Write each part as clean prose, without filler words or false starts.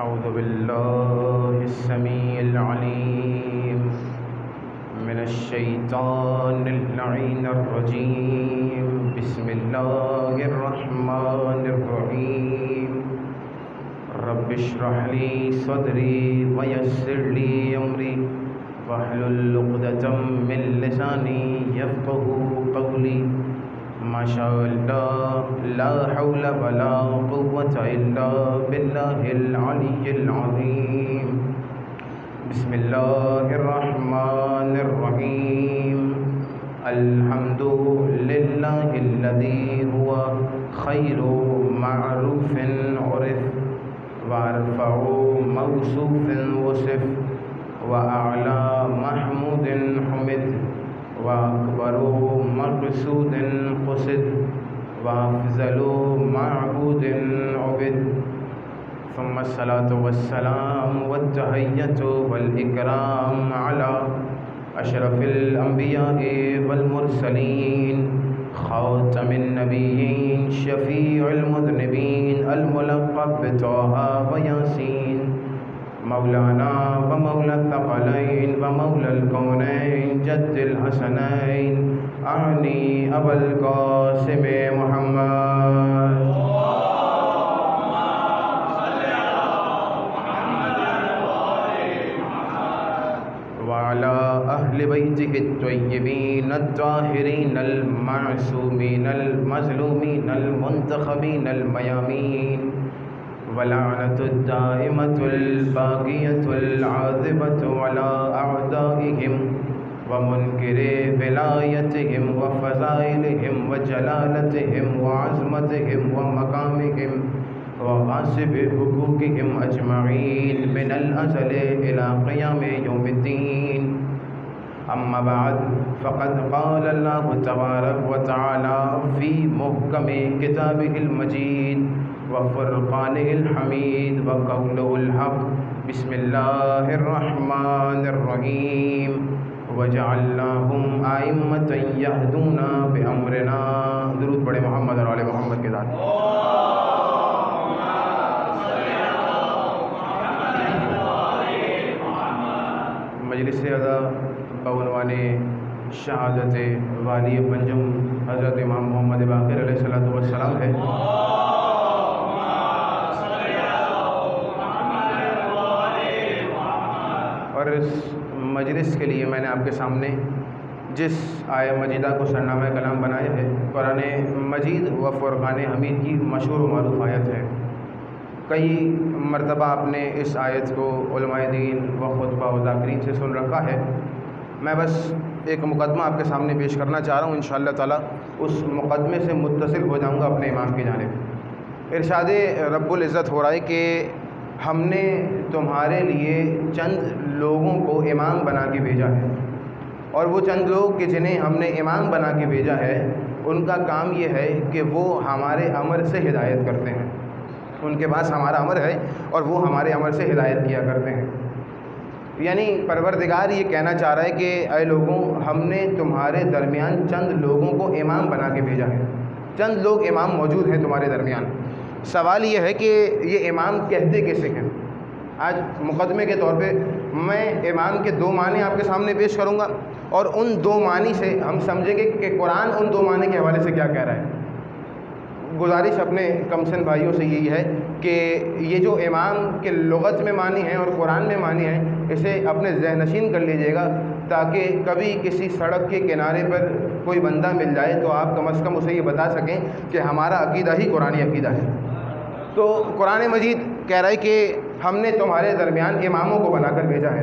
أعوذ بالله السميع العليم من الشيطان اللعين الرجيم. بسم الله الرحمن الرحيم. رب اشرح لي صدري ويسر لي أمري واحلل عقدة من لساني يفقهوا قولي. ما شاء الله لا حول ولا قوة إلا بالله العلي العظيم. بسم الله الرحمن الرحيم. الحمد لله الذي هو خير معروف عرف وأرفع موصوف وصف وأعلى محمود حمد وأكبر مقصود قصد وأفضل معبود عبد. ثم الصلاة والسلام والتحية والإكرام على أشرف الأنبياء والمرسلين خاتم النبيين شفيع المذنبين الملقب بطه وياسين مولانا ومولى الثقلين ومولى الكونين جد الحسنين أعني أبا القاسم محمد وعلى أهل بيته الطيبين الطاهرين المعصومين المظلومين المنتخبين الميامين ولعنة الدائمة الباقية العاذبة على أعدائهم ومنكر ولايتهم وفضائلهم وجلالتهم وعظمتهم ومقامهم وغاصب حقوقهم أجمعين من الأزل إلى قيام يوم الدين. أما بعد فقد قال الله تبارك وتعالى في محكم كتابه المجيد وفرقانه الحميد وقوله الحق. بسم الله الرحمن الرحيم. وجعلناهم أئمة يهدون بأمرنا. درود پڑھے محمد اور آل محمد کے ساتھ. مجلس اعلیٰ بعنوان شہادت والی پنجم حضرت امام محمد باقر علیہ السلام ہے. اور اس مجلس کے لیے میں نے آپ کے سامنے جس آیہ مجیدہ کو سرنامہ کلام بنایا ہے قرآن مجید و فرقان حمید کی مشہور و معروف آیت ہے. کئی مرتبہ آپ نے اس آیت کو علماء دین و خطبہ و ذاکرین سے سن رکھا ہے. میں بس ایک مقدمہ آپ کے سامنے پیش کرنا چاہ رہا ہوں. انشاءاللہ تعالیٰ اس مقدمے سے متصل ہو جاؤں گا اپنے امام کی جانب. ارشاد رب العزت ہو رہا ہے کہ ہم نے تمہارے لیے چند لوگوں کو امام بنا کے بھیجا ہے، اور وہ چند لوگ کہ جنہیں ہم نے امام بنا کے بھیجا ہے ان کا کام یہ ہے کہ وہ ہمارے امر سے ہدایت کرتے ہیں. ان کے پاس ہمارا امر ہے اور وہ ہمارے امر سے ہدایت کیا کرتے ہیں. یعنی پروردگار یہ کہنا چاہ رہا ہے کہ اے لوگوں، ہم نے تمہارے درمیان چند لوگوں کو امام بنا کے بھیجا ہے. چند لوگ امام موجود ہیں تمہارے درمیان. سوال یہ ہے کہ یہ امام کہتے کیسے ہیں؟ آج مقدمے کے طور پہ میں امام کے دو معنی آپ کے سامنے پیش کروں گا، اور ان دو معنی سے ہم سمجھیں گے کہ قرآن ان دو معنی کے حوالے سے کیا کہہ رہا ہے. گزارش اپنے کمسن بھائیوں سے یہی ہے کہ یہ جو امام کے لغت میں معنی ہیں اور قرآن میں معنی ہیں اسے اپنے ذہن نشین کر لیجئے گا، تاکہ کبھی کسی سڑک کے کنارے پر کوئی بندہ مل جائے تو آپ کم از کم اسے یہ بتا سکیں کہ ہمارا عقیدہ ہی قرآنی عقیدہ ہے. تو قرآن مجید کہہ رہا ہے کہ ہم نے تمہارے درمیان اماموں کو بنا کر بھیجا ہے.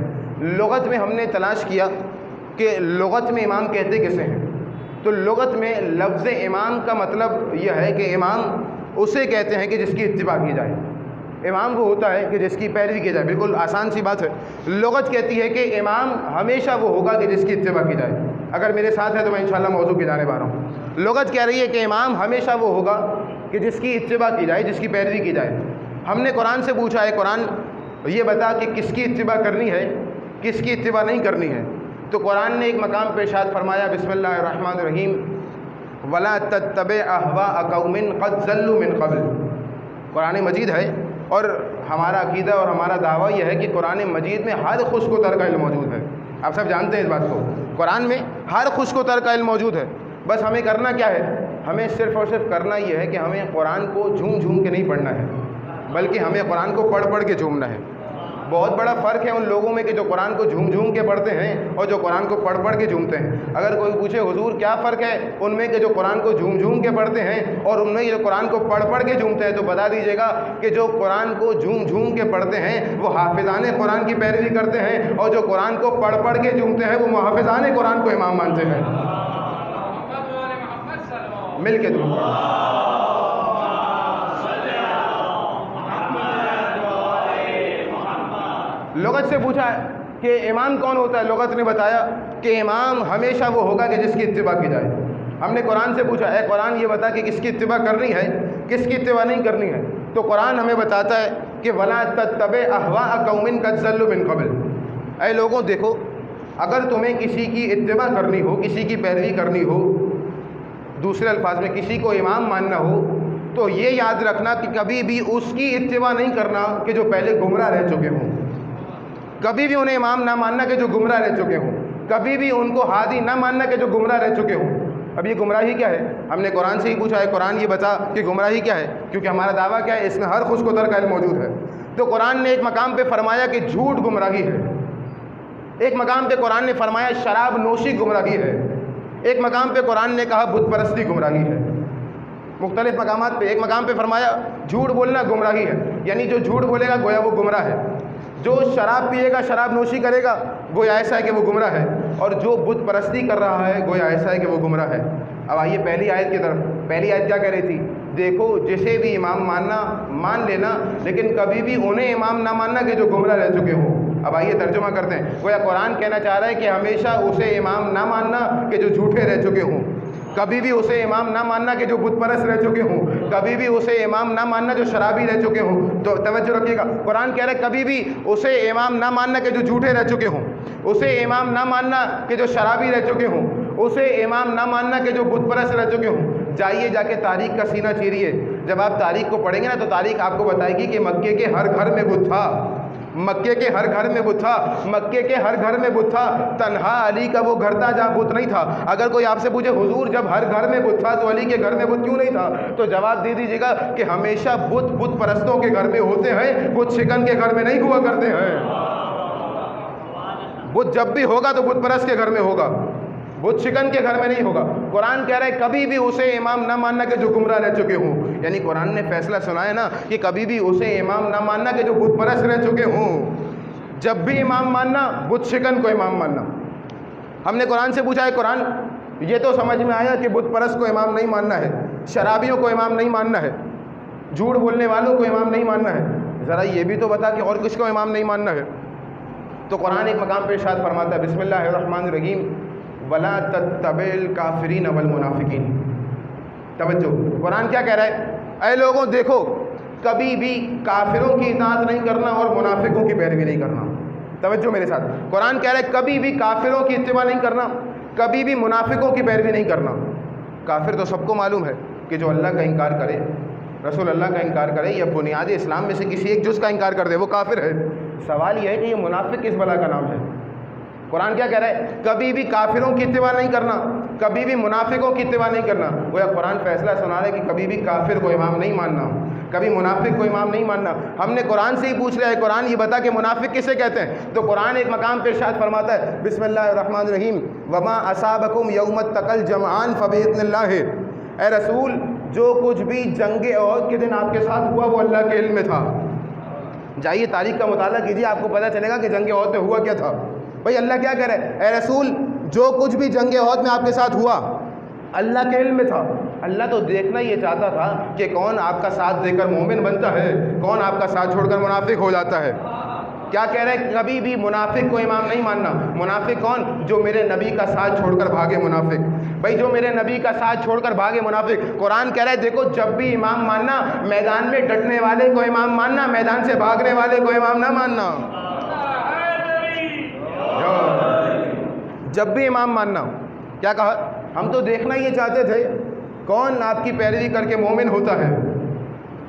لغت میں ہم نے تلاش کیا کہ لغت میں امام کہتے کیسے ہیں. تو لغت میں لفظ امام کا مطلب یہ ہے کہ امام اسے کہتے ہیں کہ جس کی اتباع کی جائے. امام وہ ہوتا ہے کہ جس کی پیروی کی جائے. بالکل آسان سی بات ہے. لغت کہتی ہے کہ امام ہمیشہ وہ ہوگا کہ جس کی اتباع کی جائے. اگر میرے ساتھ ہے تو میں انشاءاللہ موضوع کی جانب آ رہا ہوں. لغت کہہ رہی ہے کہ امام ہمیشہ وہ ہوگا کہ جس کی اتباع کی جائے، جس کی پیروی کی جائے. ہم نے قرآن سے پوچھا ہے قرآن یہ بتا کہ کس کی اتباع کرنی ہے، کس کی اتباع نہیں کرنی ہے. تو قرآن نے ایک مقام پہ ارشاد فرمایا بسم اللہ الرحمن الرحیم وَلَا تَتَّبِعْ أَهْوَاءَ قَوْمٍ قَدْ ضَلُّوا مِنْ قَبْلِ. قرآن مجید ہے اور ہمارا عقیدہ اور ہمارا دعویٰ یہ ہے کہ قرآن مجید میں ہر خشک و تر کا علم موجود ہے. آپ سب جانتے ہیں اس بات کو. قرآن میں ہر خشک و تر کا علم موجود ہے. بس ہمیں کرنا کیا ہے؟ ہمیں صرف اور صرف کرنا یہ ہے کہ ہمیں قرآن کو جھوم جھوم کے نہیں پڑھنا ہے، بلکہ ہمیں قرآن کو پڑھ پڑھ کے جھومنا ہے. بہت بڑا فرق ہے ان لوگوں میں کہ جو قرآن کو جھوم جھوم کے پڑھتے ہیں اور جو قرآن کو پڑھ پڑھ کے جھومتے ہیں. اگر کوئی پوچھے حضور کیا فرق ہے ان میں کہ جو قرآن کو جھوم جھوم کے پڑھتے ہیں اور ان میں جو قرآن کو پڑھ پڑھ کے جھومتے ہیں، تو بتا دیجیے گا کہ جو قرآن کو جھوم جھوم کے پڑھتے ہیں وہ حافظان قرآن کی پیروی کرتے ہیں، اور جو قرآن کو پڑھ پڑھ کے جھومتے ہیں وہ محافظان قرآن کو امام مانتے ہیں. مل کے درود پڑھو. لغت سے پوچھا ہے کہ امام کون ہوتا ہے، لغت نے بتایا کہ امام ہمیشہ وہ ہوگا کہ جس کی اتباع کی جائے. ہم نے قرآن سے پوچھا اے قرآن یہ بتا کہ کس کی اتباع کرنی ہے، کس کی اتباع نہیں کرنی ہے. تو قرآن ہمیں بتاتا ہے کہ وَلَا تَتَّبِعْ أَهْوَاءَ قَوْمٍ قَدْ ضَلُّوا مِن قَبْلُ. اے لوگوں دیکھو، اگر تمہیں کسی کی اتباع کرنی ہو، کسی کی پیروی کرنی ہو، دوسرے الفاظ میں کسی کو امام ماننا ہو، تو یہ یاد رکھنا کہ کبھی بھی اس کی اتباع نہیں کرنا کہ جو پہلے گمراہ رہ چکے ہوں. کبھی بھی انہیں امام نہ ماننا کہ جو گمراہ رہ چکے ہوں. کبھی بھی ان کو ہادی نہ ماننا کہ جو گمراہ رہ چکے ہوں. اب یہ گمراہی کیا ہے؟ ہم نے قرآن سے ہی پوچھا ہے قرآن یہ بتا کہ گمراہی کیا ہے، کیونکہ ہمارا دعویٰ کیا ہے، اس میں ہر خشک و تر کا علم موجود ہے. تو قرآن نے ایک مقام پہ فرمایا کہ جھوٹ گمراہی ہے. ایک مقام پہ قرآن نے فرمایا شراب نوشی گمراہی ہے. ایک مقام پہ قرآن نے کہا بت پرستی گمراہی ہے. مختلف مقامات پہ ایک مقام پہ فرمایا جھوٹ بولنا گمراہی ہے، یعنی جو جھوٹ بولے گا گویا وہ گمراہ ہے. جو شراب پیے گا، شراب نوشی کرے گا، گویا ایسا ہے کہ وہ گمراہ ہے. اور جو بت پرستی کر رہا ہے گویا ایسا ہے کہ وہ گمراہ ہے. اب آئیے پہلی آیت کی طرف. پہلی آیت کیا کہہ رہی تھی؟ دیکھو جسے بھی امام ماننا مان لینا، لیکن کبھی بھی انہیں امام نہ ماننا کہ جو گمراہ رہ چکے ہوں. اب آئیے ترجمہ کرتے ہیں. گویا قرآن کہنا چاہ رہا ہے کہ ہمیشہ اسے امام نہ ماننا کہ جو جھوٹے رہ چکے ہوں، کبھی بھی اسے امام نہ ماننا کہ جو بت پرست رہ چکے ہوں، کبھی بھی اسے امام نہ ماننا جو شرابی رہ چکے ہوں. تو توجہ رکھیے گا، قرآن کہہ رہا ہے کبھی بھی اسے امام نہ ماننا کہ جو جھوٹے رہ چکے ہوں، اسے امام نہ ماننا کہ جو شرابی رہ چکے ہوں، اسے امام نہ ماننا کہ جو بت پرست رہ چکے ہوں. جائیے جا کے تاریخ کا سینہ چیریے. جب آپ تاریخ کو پڑھیں گے نا تو تاریخ آپ کو بتائے گی کہ مکے کے ہر گھر میں بت تھا. مکے کے ہر گھر میں بت تھا. مکے کے ہر گھر میں بت تھا. تنہا علی کا وہ گھر تھا جہاں بت نہیں تھا. اگر کوئی آپ سے پوچھے حضور جب ہر گھر میں بت تھا تو علی کے گھر میں بت کیوں نہیں تھا، تو جواب دے دیجیے گا کہ ہمیشہ بت پرستوں کے گھر میں ہوتے ہیں، بت شکن کے گھر میں نہیں ہوا کرتے ہیں. بت جب بھی ہوگا تو بت پرست کے گھر میں ہوگا، بت شکن کے گھر میں نہیں ہوگا. قرآن کہہ رہا ہے کبھی بھی اسے امام نہ ماننا کہ جو گمراہ رہ چکے ہوں. یعنی قرآن نے فیصلہ سنایا نا کہ کبھی بھی اسے امام نہ ماننا کہ جو بت پرست رہ چکے ہوں. جب بھی امام ماننا، بت شکن کو امام ماننا. ہم نے قرآن سے پوچھا ہے قرآن یہ تو سمجھ میں آیا کہ بت پرست کو امام نہیں ماننا ہے، شرابیوں کو امام نہیں ماننا ہے، جھوٹ بولنے والوں کو امام نہیں ماننا ہے. ذرا یہ بھی تو بتا کہ اور کس کو امام نہیں ماننا ہے. تو قرآن ایک مقام پہ ارشاد فرماتا ہے بسم اللہ الرحمن الرحیم وَلَا تَتَّبِعِ الْكَافِرِينَ وَالْمُنَافِقِينَ. توجہ، قرآن کیا کہہ رہا ہے؟ اے لوگوں دیکھو کبھی بھی کافروں کی اطاعت نہیں کرنا اور منافقوں کی پیروی نہیں کرنا. توجہ میرے ساتھ، قرآن کہہ رہا ہے کبھی بھی کافروں کی اتباع نہیں کرنا، کبھی بھی منافقوں کی پیروی نہیں کرنا. کافر تو سب کو معلوم ہے کہ جو اللہ کا انکار کرے، رسول اللہ کا انکار کرے یا بنیاد اسلام میں سے کسی ایک جز کا انکار کر دے وہ کافر ہے. سوال یہ ہے کہ یہ منافق کس بلا کا نام ہے؟ قرآن کیا کہہ رہا ہے؟ کبھی بھی کافروں کی اتباع نہیں کرنا، کبھی بھی منافقوں کی اتباع نہیں کرنا. وہ قرآن فیصلہ سنا رہا ہے کہ کبھی بھی کافر کو امام نہیں ماننا، کبھی منافق کو امام نہیں ماننا. ہم نے قرآن سے ہی پوچھ لیا ہے قرآن یہ بتا کہ منافق کسے کہتے ہیں. تو قرآن ایک مقام پہ ارشاد فرماتا ہے بسم اللہ الرحمن الرحیم وما اصابکم یوم التقى الجمعان فباذن اللہ. اے رسول جو کچھ بھی جنگ احد کے دن آپ کے ساتھ ہوا وہ اللہ کے علم میں تھا. جائیے تاریخ کا مطالعہ کیجیے، آپ کو پتہ چلے گا کہ جنگ احد میں ہوا کیا تھا. بھائی اللہ کیا کہہ رہا ہے؟ اے رسول جو کچھ بھی جنگ احد میں آپ کے ساتھ ہوا اللہ کے علم میں تھا. اللہ تو دیکھنا یہ چاہتا تھا کہ کون آپ کا ساتھ دے کر مومن بنتا ہے، کون آپ کا ساتھ چھوڑ کر منافق ہو جاتا ہے. کیا کہہ رہے ہیں؟ کبھی بھی منافق کو امام نہیں ماننا. منافق کون؟ جو میرے نبی کا ساتھ چھوڑ کر بھاگے منافق. بھائی جو میرے نبی کا ساتھ چھوڑ کر بھاگے منافق. قرآن کہہ رہا ہے دیکھو جب بھی امام ماننا، میدان میں ڈٹنے والے کو امام ماننا، میدان سے بھاگنے والے کو امام نہ ماننا. جب بھی امام ماننا. کیا کہا؟ ہم تو دیکھنا یہ چاہتے تھے کون آپ کی پیروی کر کے مومن ہوتا ہے.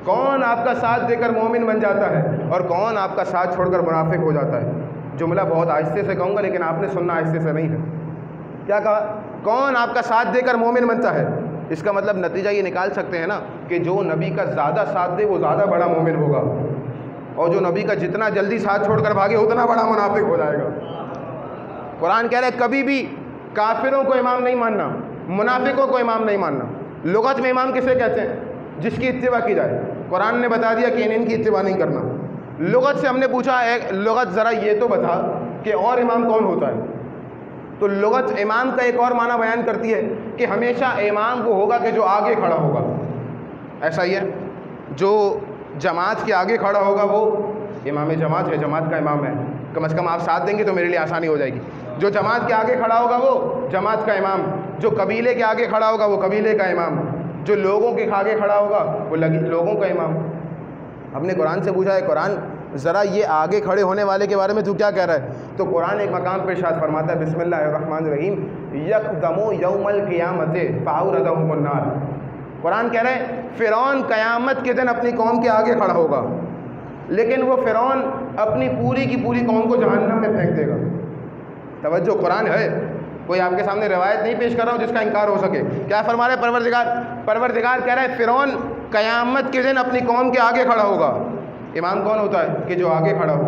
کون آپ کا ساتھ دے کر مومن بن جاتا ہے اور کون آپ کا ساتھ چھوڑ کر منافق ہو جاتا ہے؟ جملہ بہت آہستے سے کہوں گا لیکن آپ نے سننا آہستے سے نہیں ہے. کیا کہا؟ کون آپ کا ساتھ دے کر مومن بنتا ہے؟ اس کا مطلب نتیجہ یہ نکال سکتے ہیں نا کہ جو نبی کا زیادہ ساتھ دے وہ زیادہ بڑا مومن ہوگا، اور جو نبی کا جتنا جلدی ساتھ چھوڑ کر بھاگے اتنا بڑا منافق ہو جائے گا. قرآن کہہ رہا ہے کبھی بھی کافروں کو امام نہیں ماننا، منافقوں کو امام نہیں ماننا. لغت میں امام کسے کہتے ہیں؟ جس کی اتباع کی جائے. قرآن نے بتا دیا کہ ان کی اتباع نہیں کرنا. لغت سے ہم نے پوچھا لغت ذرا یہ تو بتا کہ اور امام کون ہوتا ہے؟ تو لغت امام کا ایک اور معنی بیان کرتی ہے کہ ہمیشہ امام وہ ہوگا کہ جو آگے کھڑا ہوگا. ایسا ہی ہے، جو جماعت کے آگے کھڑا ہوگا وہ امام جماعت ہے، جماعت کا امام ہے. کم از کم آپ ساتھ دیں گے تو میرے لیے آسانی ہو جائے گی. جو جماعت کے آگے کھڑا ہوگا وہ جماعت کا امام، جو قبیلے کے آگے کھڑا ہوگا وہ قبیلے کا امام، جو لوگوں کے آگے کھڑا ہوگا وہ لوگوں کا امام. ہم نے قرآن سے پوچھا ہے قرآن ذرا یہ آگے کھڑے ہونے والے کے بارے میں تو کیا کہہ رہا ہے؟ تو قرآن ایک مقام پہ ارشاد فرماتا ہے بسم اللہ الرحمن الرحیم یقدم یوم القیامت فاوردہم النار. قرآن کہہ رہا ہے فرعون قیامت کے دن اپنی قوم کے آگے کھڑا ہوگا، لیکن وہ فرعون اپنی پوری کی پوری قوم کو جہنم میں پھینک دے گا. توجہ، قرآن ہے، کوئی آپ کے سامنے روایت نہیں پیش کر رہا ہوں جس کا انکار ہو سکے. کیا فرما رہے پروردگار کہہ رہا ہے فرعون قیامت کے دن اپنی قوم کے آگے کھڑا ہوگا. امام کون ہوتا ہے؟ کہ جو آگے کھڑا ہو.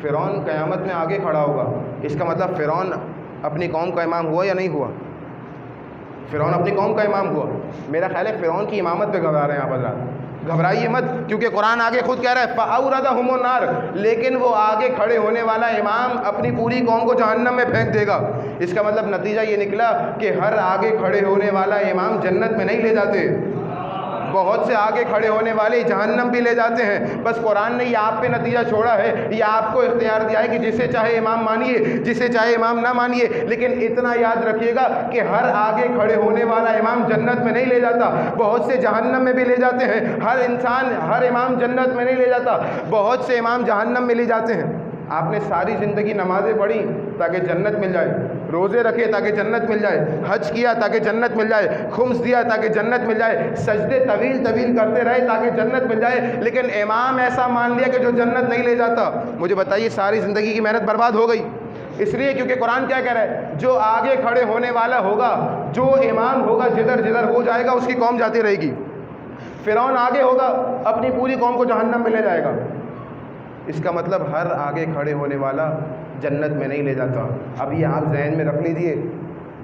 فرعون قیامت میں آگے کھڑا ہوگا، اس کا مطلب فرعون اپنی قوم کا امام ہوا یا نہیں ہوا؟ فرعون اپنی قوم کا امام ہوا. میرا خیال ہے فرعون کی امامت پہ گھبرا رہے ہیں آپ حضرات. گھبرائیے مت، کیونکہ قرآن آگے خود کہہ رہا ہے فَأَوْرَدَهُمُ النَّارِ، لیکن وہ آگے کھڑے ہونے والا امام اپنی پوری قوم کو جہنم میں پھینک دے گا. اس کا مطلب نتیجہ یہ نکلا کہ ہر آگے کھڑے ہونے والا امام جنت میں نہیں لے جاتے، بہت سے آگے کھڑے ہونے والے جہنم بھی لے جاتے ہیں. بس قرآن نے یہ آپ پہ نتیجہ چھوڑا ہے، یہ آپ کو اختیار دیا ہے کہ جسے چاہے امام مانیے، جسے چاہے امام نہ مانیے، لیکن اتنا یاد رکھیے گا کہ ہر آگے کھڑے ہونے والا امام جنت میں نہیں لے جاتا، بہت سے جہنم میں بھی لے جاتے ہیں. ہر امام جنت میں نہیں لے جاتا، بہت سے امام جہنم میں لے جاتے ہیں. آپ نے ساری زندگی نمازیں پڑھی تاکہ جنت مل جائے، روزے رکھے تاکہ جنت مل جائے، حج کیا تاکہ جنت مل جائے، خمس دیا تاکہ جنت مل جائے، سجدے طویل طویل کرتے رہے تاکہ جنت مل جائے، لیکن امام ایسا مان لیا کہ جو جنت نہیں لے جاتا. مجھے بتائیے ساری زندگی کی محنت برباد ہو گئی. اس لیے کیونکہ قرآن کیا کہہ رہا ہے؟ جو آگے کھڑے ہونے والا ہوگا، جو امام ہوگا، جدھر جدھر ہو جائے گا اس کی قوم جاتی رہے گی. فرعون آگے ہوگا، اپنی پوری قوم کو جہنم میں لے جائے گا. اس کا مطلب ہر آگے کھڑے ہونے والا جنت میں نہیں لے جاتا. اب یہ آپ ذہن میں رکھ لیجئے،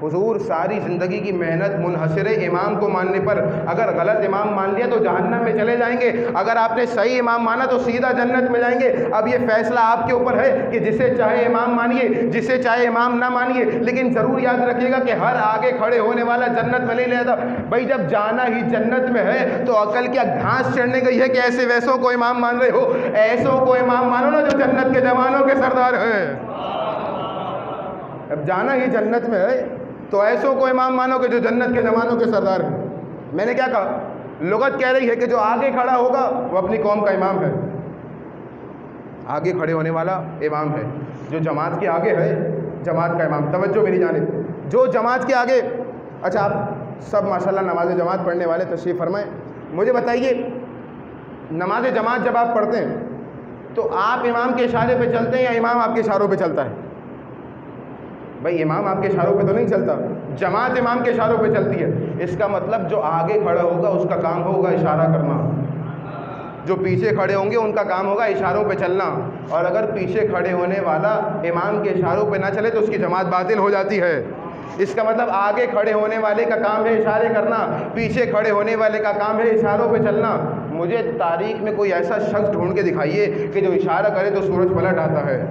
حضور ساری زندگی کی محنت منحصر امام کو ماننے پر، اگر غلط امام مان لیا تو جہنم میں چلے جائیں گے، اگر آپ نے صحیح امام مانا تو سیدھا جنت میں جائیں گے. اب یہ فیصلہ آپ کے اوپر ہے کہ جسے چاہے امام مانیے، جسے چاہے امام نہ مانیے، لیکن ضرور یاد رکھیے گا کہ ہر آگے کھڑے ہونے والا جنت میں نہیں لے جاتا. بھائی جب جانا ہی جنت میں ہے تو عقل کیا گھاس چڑھنے گئی ہے کہ ایسے ویسوں کو امام مان رہے ہو؟ ایسوں کو امام مانو نا جو جنت کے جوانوں کے سردار ہیں. اب جانا ہی جنت میں ہے تو ایسوں کو امام مانو کہ جو جنت کے جوانوں کے سردار ہیں. میں نے کیا کہا؟ لغت کہہ رہی ہے کہ جو آگے کھڑا ہوگا وہ اپنی قوم کا امام ہے، آگے کھڑے ہونے والا امام ہے. جو جماعت کے آگے ہے جماعت کا امام. توجہ میری جانب، جو جماعت کے آگے، اچھا آپ سب ماشاءاللہ نماز جماعت پڑھنے والے تشریف فرمائیں. مجھے بتائیے نماز جماعت جب آپ پڑھتے ہیں تو آپ امام کے اشارے پہ چلتے ہیں یا امام آپ کے اشاروں پہ چلتا ہے؟ بھائی امام آپ کے اشاروں پہ تو نہیں چلتا، جماعت امام کے اشاروں پہ چلتی ہے. اس کا مطلب جو آگے کھڑا ہوگا اس کا کام ہوگا اشارہ کرنا، جو پیچھے کھڑے ہوں گے ان کا کام ہوگا اشاروں پہ چلنا. اور اگر پیچھے کھڑے ہونے والا امام کے اشاروں پہ نہ چلے تو اس کی جماعت باطل ہو جاتی ہے. اس کا مطلب آگے کھڑے ہونے والے کا کام ہے اشارے کرنا، پیچھے کھڑے ہونے والے کا کام ہے اشاروں پہ چلنا. مجھے تاریخ میں کوئی ایسا شخص ڈھونڈ کے دکھائیے کہ جو اشارہ کرے تو سورج پلٹ آتا ہے،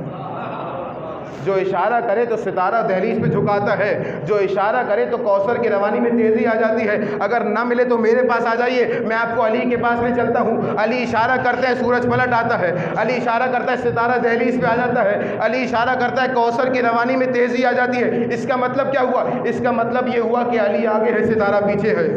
جو اشارہ کرے تو ستارہ دہلیز پہ جھکاتا ہے، جو اشارہ کرے تو کوثر کی روانی میں تیزی آ جاتی ہے. اگر نہ ملے تو میرے پاس آ جائیے، میں آپ کو علی کے پاس لے چلتا ہوں. علی اشارہ کرتے ہیں سورج پلٹ آتا ہے، علی اشارہ کرتا ہے ستارہ دہلیز پہ آ جاتا ہے، علی اشارہ کرتا ہے کوثر کی روانی میں تیزی آ جاتی ہے. اس کا مطلب کیا ہوا؟ اس کا مطلب یہ ہوا کہ علی آگے ہے ستارہ پیچھے ہے.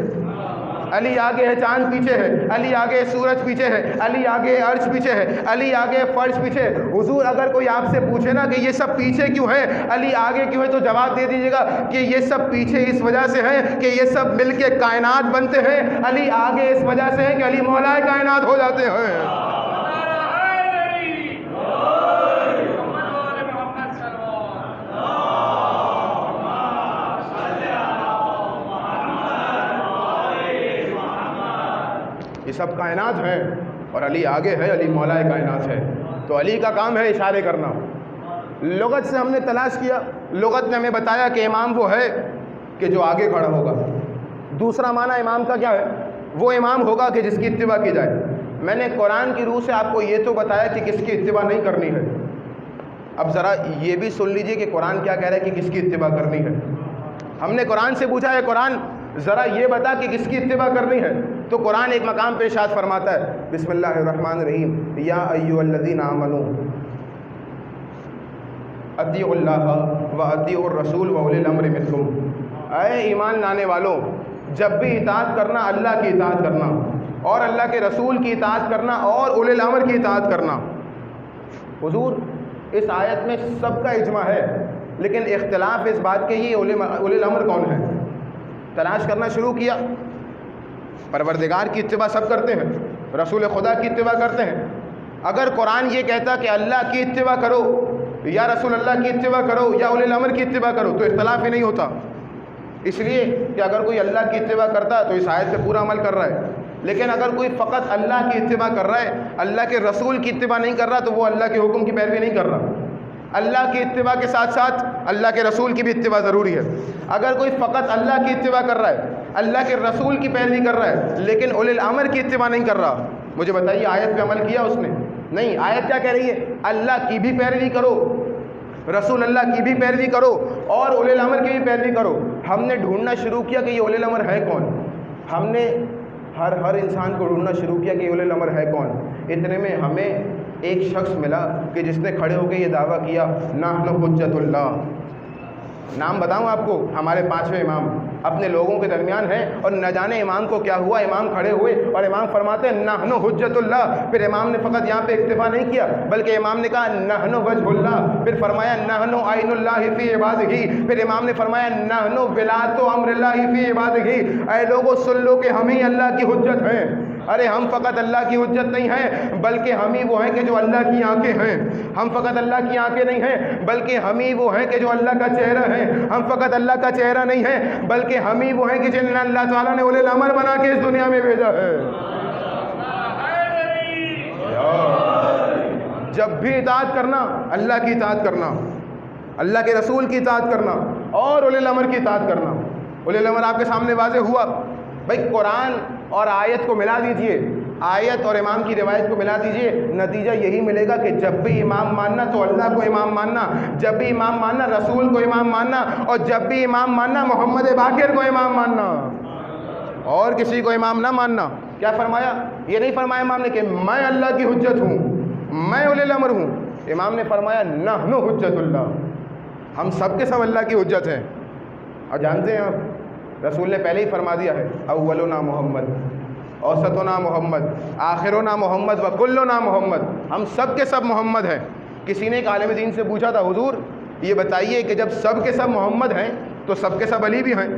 علی آگے ہے چاند پیچھے ہے، علی آگے سورج پیچھے ہے، علی آگے عرش پیچھے ہے، علی آگے فرش پیچھے ہے۔ حضور اگر کوئی آپ سے پوچھے نا کہ یہ سب پیچھے کیوں ہے، علی آگے کیوں ہے، تو جواب دے دیجیے گا کہ یہ سب پیچھے اس وجہ سے ہے کہ یہ سب مل کے کائنات بنتے ہیں، علی آگے اس وجہ سے ہے کہ علی مولا کائنات ہو جاتے ہیں۔ یہ سب کائنات ہیں اور علی آگے ہے، علی مولا کائنات ہے۔ تو علی کا کام ہے اشارے کرنا۔ لغت سے ہم نے تلاش کیا، لغت نے ہمیں بتایا کہ امام وہ ہے کہ جو آگے کھڑا ہوگا۔ دوسرا معنی امام کا کیا ہے؟ وہ امام ہوگا کہ جس کی اتباع کی جائے۔ میں نے قرآن کی روح سے آپ کو یہ تو بتایا کہ کس کی اتباع نہیں کرنی ہے، اب ذرا یہ بھی سن لیجئے کہ قرآن کیا کہہ رہا ہے کہ کس کی اتباع کرنی ہے۔ ہم نے قرآن سے پوچھا ہے قرآن ذرا یہ بتا کہ کس کی اتباع کرنی ہے، تو قرآن ایک مقام پہ ارشاد فرماتا ہے، بسم اللہ الرحمن الرحیم، یا ایھا الذین آمنوا اطیعوا اللہ و اطیعوا الرسول و اولی الامر منکم۔ اے ایمان لانے والوں، جب بھی اطاعت کرنا اللہ کی اطاعت کرنا، اور اللہ کے رسول کی اطاعت کرنا، اور اولی الامر کی اطاعت کرنا۔ حضور اس آیت میں سب کا اجماع ہے، لیکن اختلاف اس بات کے یہ اولی الامر کون ہے۔ تلاش کرنا شروع کیا، پروردگار کی اتباع سب کرتے ہیں، رسول خدا کی اتباع کرتے ہیں۔ اگر قرآن یہ کہتا کہ اللہ کی اتباع کرو یا رسول اللہ کی اتباع کرو یا اولی الامر کی اتباع کرو تو اختلاف ہی نہیں ہوتا، اس لیے کہ اگر کوئی اللہ کی اتباع کرتا تو اس آیت پہ پورا عمل کر رہا ہے، لیکن اگر کوئی فقط اللہ کی اتباع کر رہا ہے، اللہ کے رسول کی اتباع نہیں کر رہا، تو وہ اللہ کے حکم کی پیروی نہیں کر رہا۔ اللہ کی اتباع کے ساتھ ساتھ اللہ کے رسول کی بھی اتباع ضروری ہے۔ اگر کوئی فقط اللہ کی اتباع کر رہا ہے، اللہ کے رسول کی پیروی کر رہا ہے، لیکن اولی الامر کی اتباع نہیں کر رہا، مجھے بتائیے آیت پہ عمل کیا اس نے؟ نہیں۔ آیت کیا کہہ رہی ہے؟ اللہ کی بھی پیروی کرو، رسول اللہ کی بھی پیروی کرو، اور اولی الامر کی بھی پیروی کرو۔ ہم نے ڈھونڈنا شروع کیا کہ یہ اولی الامر ہے کون۔ ہم نے ہر انسان کو ڈھونڈنا شروع کیا کہ یہ اولی الامر ہے کون۔ اتنے میں ہمیں ایک شخص ملا کہ جس نے کھڑے ہو کے یہ دعویٰ کیا، نحن حجت اللہ۔ نام بتاؤں آپ کو، ہمارے 5ویں امام اپنے لوگوں کے درمیان ہیں، اور نہ جانے امام کو کیا ہوا، امام کھڑے ہوئے اور امام فرماتے ہیں نحن حجت اللہ۔ پھر امام نے فقط یہاں پہ اکتفا نہیں کیا، بلکہ امام نے کہا نحن وجہ اللہ، پھر فرمایا نحن عین اللہ فی عبادہ، پھر امام نے فرمایا نحن ولایۃ امر اللہ فی عبادہ۔ اے لوگوں سن لو کہ ہم ہی اللہ کی حجت ہیں۔ ارے ہم فقط اللہ کی حجت نہیں ہیں، بلکہ ہم ہی وہ ہیں کہ جو اللہ کی آنکھیں ہیں۔ ہم فقط اللہ کی آنکھیں نہیں ہیں، بلکہ ہم ہی وہ ہیں کہ جو اللہ کا چہرہ ہیں۔ ہم فقط اللہ کا چہرہ نہیں ہیں، بلکہ ہم ہی وہ ہیں کہ جنہیں اللہ تعالیٰ نے اولی الامر بنا کے اس دنیا میں بھیجا ہے۔ جب بھی اطاعت کرنا، اللہ کی اطاعت کرنا، اللہ کے رسول کی اطاعت کرنا، اور اولی الامر کی اطاعت کرنا۔ اولی الامر آپ کے سامنے واضح ہوا۔ بھائی قرآن اور آیت کو ملا دیجئے، آیت اور امام کی روایت کو ملا دیجئے، نتیجہ یہی ملے گا کہ جب بھی امام ماننا تو اللہ کو امام ماننا، جب بھی امام ماننا رسول کو امام ماننا، اور جب بھی امام ماننا محمد باقر کو امام ماننا، اور کسی کو امام نہ ماننا۔ کیا فرمایا؟ یہ نہیں فرمایا امام نے کہ میں اللہ کی حجت ہوں، میں اولی الامر ہوں۔ امام نے فرمایا نحن حجت اللہ، ہم سب کے سب اللہ کی حجت ہیں۔ اور جانتے ہیں آپ، رسول نے پہلے ہی فرما دیا ہے اولنا محمد، اوسطنا محمد، آخرنا محمد و کلنا محمد، ہم سب کے سب محمد ہیں۔ کسی نے ایک عالم دین سے پوچھا تھا، حضور یہ بتائیے کہ جب سب کے سب محمد ہیں تو سب کے سب علی بھی ہیں،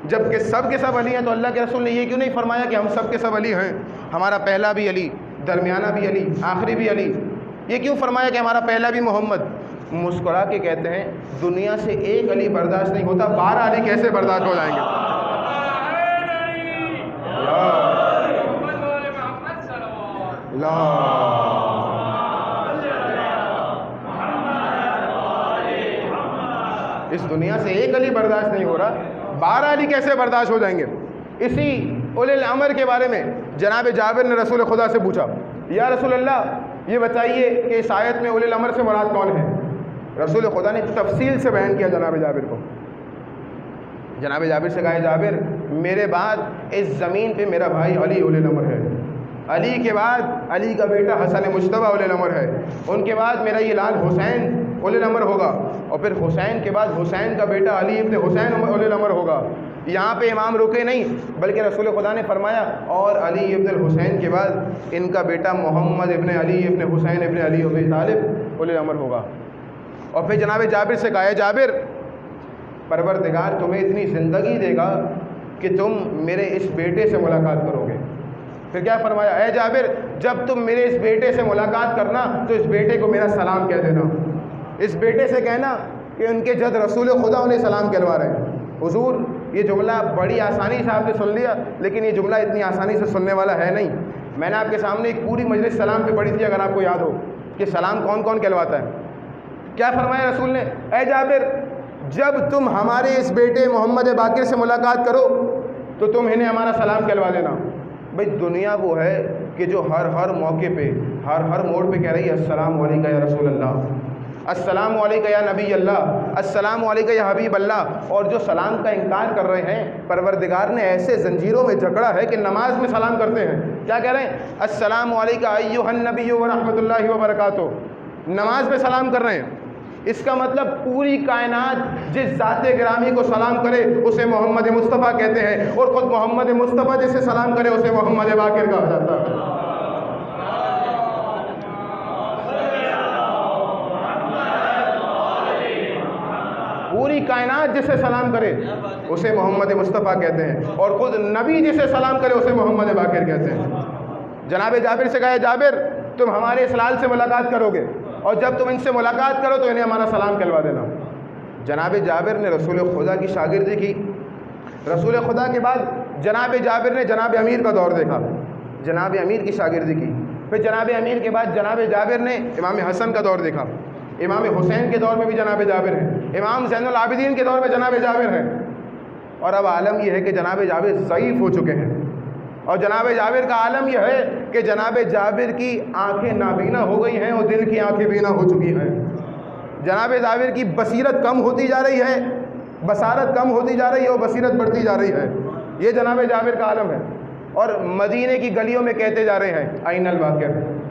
جب کہ سب کے سب علی ہیں تو اللہ کے رسول نے یہ کیوں نہیں فرمایا کہ ہم سب کے سب علی ہیں، ہمارا پہلا بھی علی، درمیانہ بھی علی، آخری بھی علی؟ یہ کیوں فرمایا کہ ہمارا پہلا بھی محمد؟ مسکرا کے کہتے ہیں دنیا سے ایک علی برداشت نہیں ہوتا، 12 علی کیسے برداشت ہو جائیں گے؟ اس دنیا سے ایک علی برداشت نہیں ہو رہا، 12 علی کیسے برداشت ہو جائیں گے؟ اسی اولی الامر کے بارے میں جناب جابر نے رسول خدا سے پوچھا، یا رسول اللہ یہ بتائیے کہ اس آیت میں اولی الامر سے مراد کون ہے؟ رسول خدا نے تفصیل سے بیان کیا جناب جابر کو۔ جناب جابر سے کہا جابر میرے بعد اس زمین پہ میرا بھائی علی اولی الامر ہے، علی کے بعد علی کا بیٹا حسن مجتبیٰ اولی الامر ہے، ان کے بعد میرا یہ لال حسین اولی الامر ہوگا، اور پھر حسین کے بعد حسین کا بیٹا علی ابن حسین اولی الامر ہوگا، یہاں پہ امام رکے نہیں، بلکہ رسول خدا نے فرمایا اور علی ابن الحسین کے بعد ان کا بیٹا محمد ابن علی ابن حسین ابن علی ابی طالب اولی الامر ہوگا۔ اور پھر جناب جابر سے کہا، جابر پروردگار تمہیں اتنی زندگی دے گا کہ تم میرے اس بیٹے سے ملاقات کرو گے۔ پھر کیا فرمایا، اے جابر جب تم میرے اس بیٹے سے ملاقات کرنا تو اس بیٹے کو میرا سلام کہہ دینا، اس بیٹے سے کہنا کہ ان کے جد رسول خدا انہیں سلام کہلوا رہے ہیں۔ حضور یہ جملہ بڑی آسانی سے آپ نے سن لیا، لیکن یہ جملہ اتنی آسانی سے سننے والا ہے نہیں۔ میں نے آپ کے سامنے ایک پوری مجلس سلام پہ پڑھی تھی، اگر آپ کو یاد ہو کہ سلام کون کون کہلواتا ہے۔ کیا فرمایا رسول نے، اے جابر جب تم ہمارے اس بیٹے محمد باقر سے ملاقات کرو تو تم انہیں ہمارا سلام کہلوا دینا۔ بھئی دنیا وہ ہے کہ جو ہر موقع پہ ہر موڑ پہ کہہ رہی ہے السلام علیکہ یا رسول اللہ، السلام علیکہ یا نبی اللہ، السلام علیکہ یا حبیب اللہ، اور جو سلام کا انکار کر رہے ہیں پروردگار نے ایسے زنجیروں میں جکڑا ہے کہ نماز میں سلام کرتے ہیں کیا کہہ رہے ہیں، السلام علیکہ ایھا النبی ورحمۃ اللہ وبرکاتہ، نماز میں سلام کر رہے ہیں۔ اس کا مطلب پوری کائنات جس ذات گرامی کو سلام کرے اسے محمد مصطفیٰ کہتے ہیں، اور خود محمد مصطفیٰ جسے سلام کرے اسے محمد باقر کہا جاتا ہے۔ پوری کائنات جسے سلام کرے اسے محمد مصطفیٰ کہتے ہیں، اور خود نبی جسے سلام کرے اسے محمد باقر کہتے ہیں۔ جناب جابر سے کہا، جابر تم ہمارے اس لال سے ملاقات کرو گے، اور جب تم ان سے ملاقات کرو تو انہیں ہمارا سلام کہلوا دینا۔ جناب جابر نے رسول خدا کی شاگردی کی۔ رسول خدا کے بعد جناب جابر نے جناب امیر کا دور دیکھا، جناب امیر کی شاگردی کی۔ پھر جناب امیر کے بعد جناب جابر نے امام حسن کا دور دیکھا، امام حسین کے دور میں بھی جناب جابر ہیں، امام زین العابدین کے دور میں جناب جابر ہیں، اور اب عالم یہ ہے کہ جناب جابر ضعیف ہو چکے ہیں، اور جناب جابر کا عالم یہ ہے کہ جناب جابر کی آنکھیں نابینا ہو گئی ہیں اور دل کی آنکھیں بینا ہو چکی ہیں۔ جناب جابر کی بصیرت کم ہوتی جا رہی ہے، بصارت کم ہوتی جا رہی ہے اور بصیرت بڑھتی جا رہی ہے، یہ جناب جابر کا عالم ہے۔ اور مدینے کی گلیوں میں کہتے جا رہے ہیں این الواقر،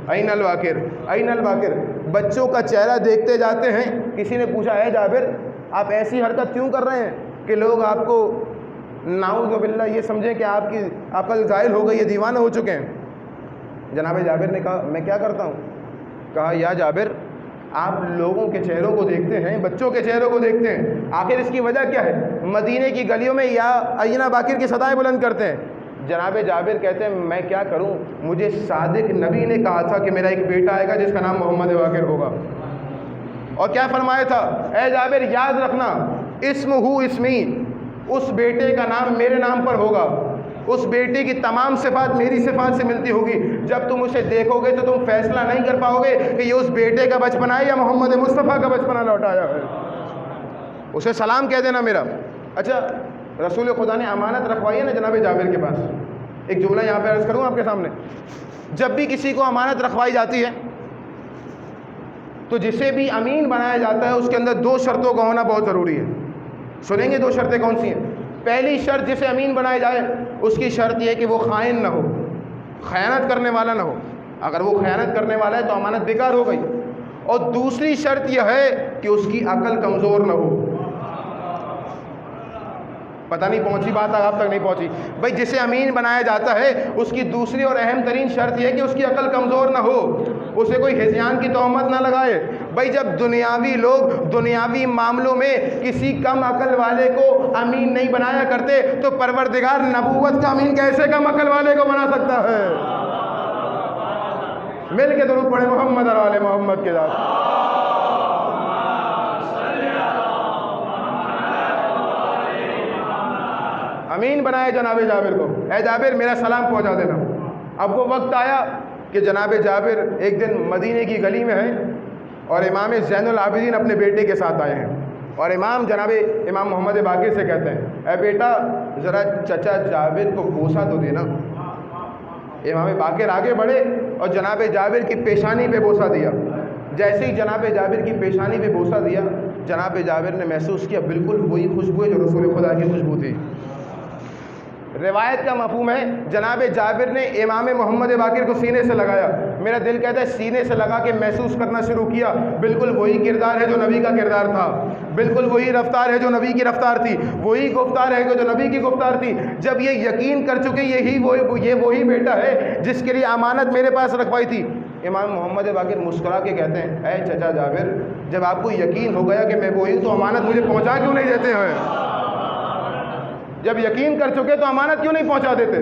این الواقر، این الواقر، بچوں کا چہرہ دیکھتے جاتے ہیں۔ کسی نے پوچھا، اے جابر آپ ایسی حرکت کیوں کر رہے ہیں کہ لوگ آپ کو نعوذ باللہ یہ سمجھیں کہ آپ کی عقل زائل ہو گئی ہے، دیوانہ ہو چکے ہیں؟ جناب جابر نے کہا میں کیا کرتا ہوں؟ کہا یا جابر آپ لوگوں کے چہروں کو دیکھتے ہیں، بچوں کے چہروں کو دیکھتے ہیں، آخر اس کی وجہ کیا ہے؟ مدینے کی گلیوں میں یا اینا باقر کی صدائیں بلند کرتے ہیں۔ جناب جابر کہتے ہیں میں کیا کروں، مجھے صادق نبی نے کہا تھا کہ میرا ایک بیٹا آئے گا جس کا نام محمد باقر ہوگا، اور کیا فرمایا تھا، اے جابر یاد رکھنا اسمہ اسمی، اس بیٹے کا نام میرے نام پر ہوگا، اس بیٹے کی تمام صفات میری صفات سے ملتی ہوگی۔ جب تم اسے دیکھو گے تو تم فیصلہ نہیں کر پاؤ گے کہ یہ اس بیٹے کا بچپنا ہے یا محمد مصطفیٰ کا بچپنا لوٹایا ہے، اسے سلام کہہ دینا میرا۔ اچھا رسول خدا نے امانت رکھوائی ہے نا جناب جابر کے پاس، ایک جملہ یہاں پہ عرض کروں آپ کے سامنے، جب بھی کسی کو امانت رکھوائی جاتی ہے تو جسے بھی امین بنایا جاتا ہے اس کے اندر دو شرطوں کا ہونا بہت ضروری ہے۔ سنیں گے دو شرطیں کون سی ہیں؟ پہلی شرط جسے امین بنایا جائے اس کی شرط یہ ہے کہ وہ خائن نہ ہو، خیانت کرنے والا نہ ہو، اگر وہ خیانت کرنے والا ہے تو امانت بیکار ہو گئی، اور دوسری شرط یہ ہے کہ اس کی عقل کمزور نہ ہو۔ پتہ نہیں پہنچی بات، آپ تک نہیں پہنچی بھائی؟ جسے امین بنایا جاتا ہے اس کی دوسری اور اہم ترین شرط یہ ہے کہ اس کی عقل کمزور نہ ہو، اسے کوئی ہذیان کی تہمت نہ لگائے۔ بھائی جب دنیاوی لوگ دنیاوی معاملوں میں کسی کم عقل والے کو امین نہیں بنایا کرتے تو پروردگار نبوت کا امین کیسے کم عقل والے کو بنا سکتا ہے؟ مل کے درود پڑھے محمد اور آل محمد کے ذات۔ امین بنائے جناب جابر کو، اے جابر میرا سلام پہنچا دینا۔ اب وہ وقت آیا کہ جناب جابر ایک دن مدینے کی گلی میں ہیں اور امام زین العابدین اپنے بیٹے کے ساتھ آئے ہیں، اور جناب امام محمد باقر سے کہتے ہیں اے بیٹا ذرا چچا جابر کو بوسہ تو دینا۔ امام باقر آگے بڑھے اور جناب جابر کی پیشانی پہ بوسہ دیا۔ جیسے ہی جناب جابر کی پیشانی پہ بوسہ دیا، جناب جابر نے محسوس کیا بالکل وہی خوشبو ہے جو رسول خدا کی خوشبو تھی۔ روایت کا مفہوم ہے جناب جابر نے امام محمد باقر کو سینے سے لگایا، میرا دل کہتا ہے سینے سے لگا کے محسوس کرنا شروع کیا، بالکل وہی کردار ہے جو نبی کا کردار تھا، بالکل وہی رفتار ہے جو نبی کی رفتار تھی، وہی گفتار ہے جو نبی کی گفتار تھی۔ جب یہ یقین کر چکے یہ وہی بیٹا ہے جس کے لیے امانت میرے پاس رکھوائی تھی، امام محمد باقر مسکرا کے کہتے ہیں اے چچا جابر، جب آپ کو یقین ہو گیا کہ میں وہی ہوں تو امانت مجھے پہنچا کیوں نہیں دیتے ہیں؟ جب یقین کر چکے تو امانت کیوں نہیں پہنچا دیتے؟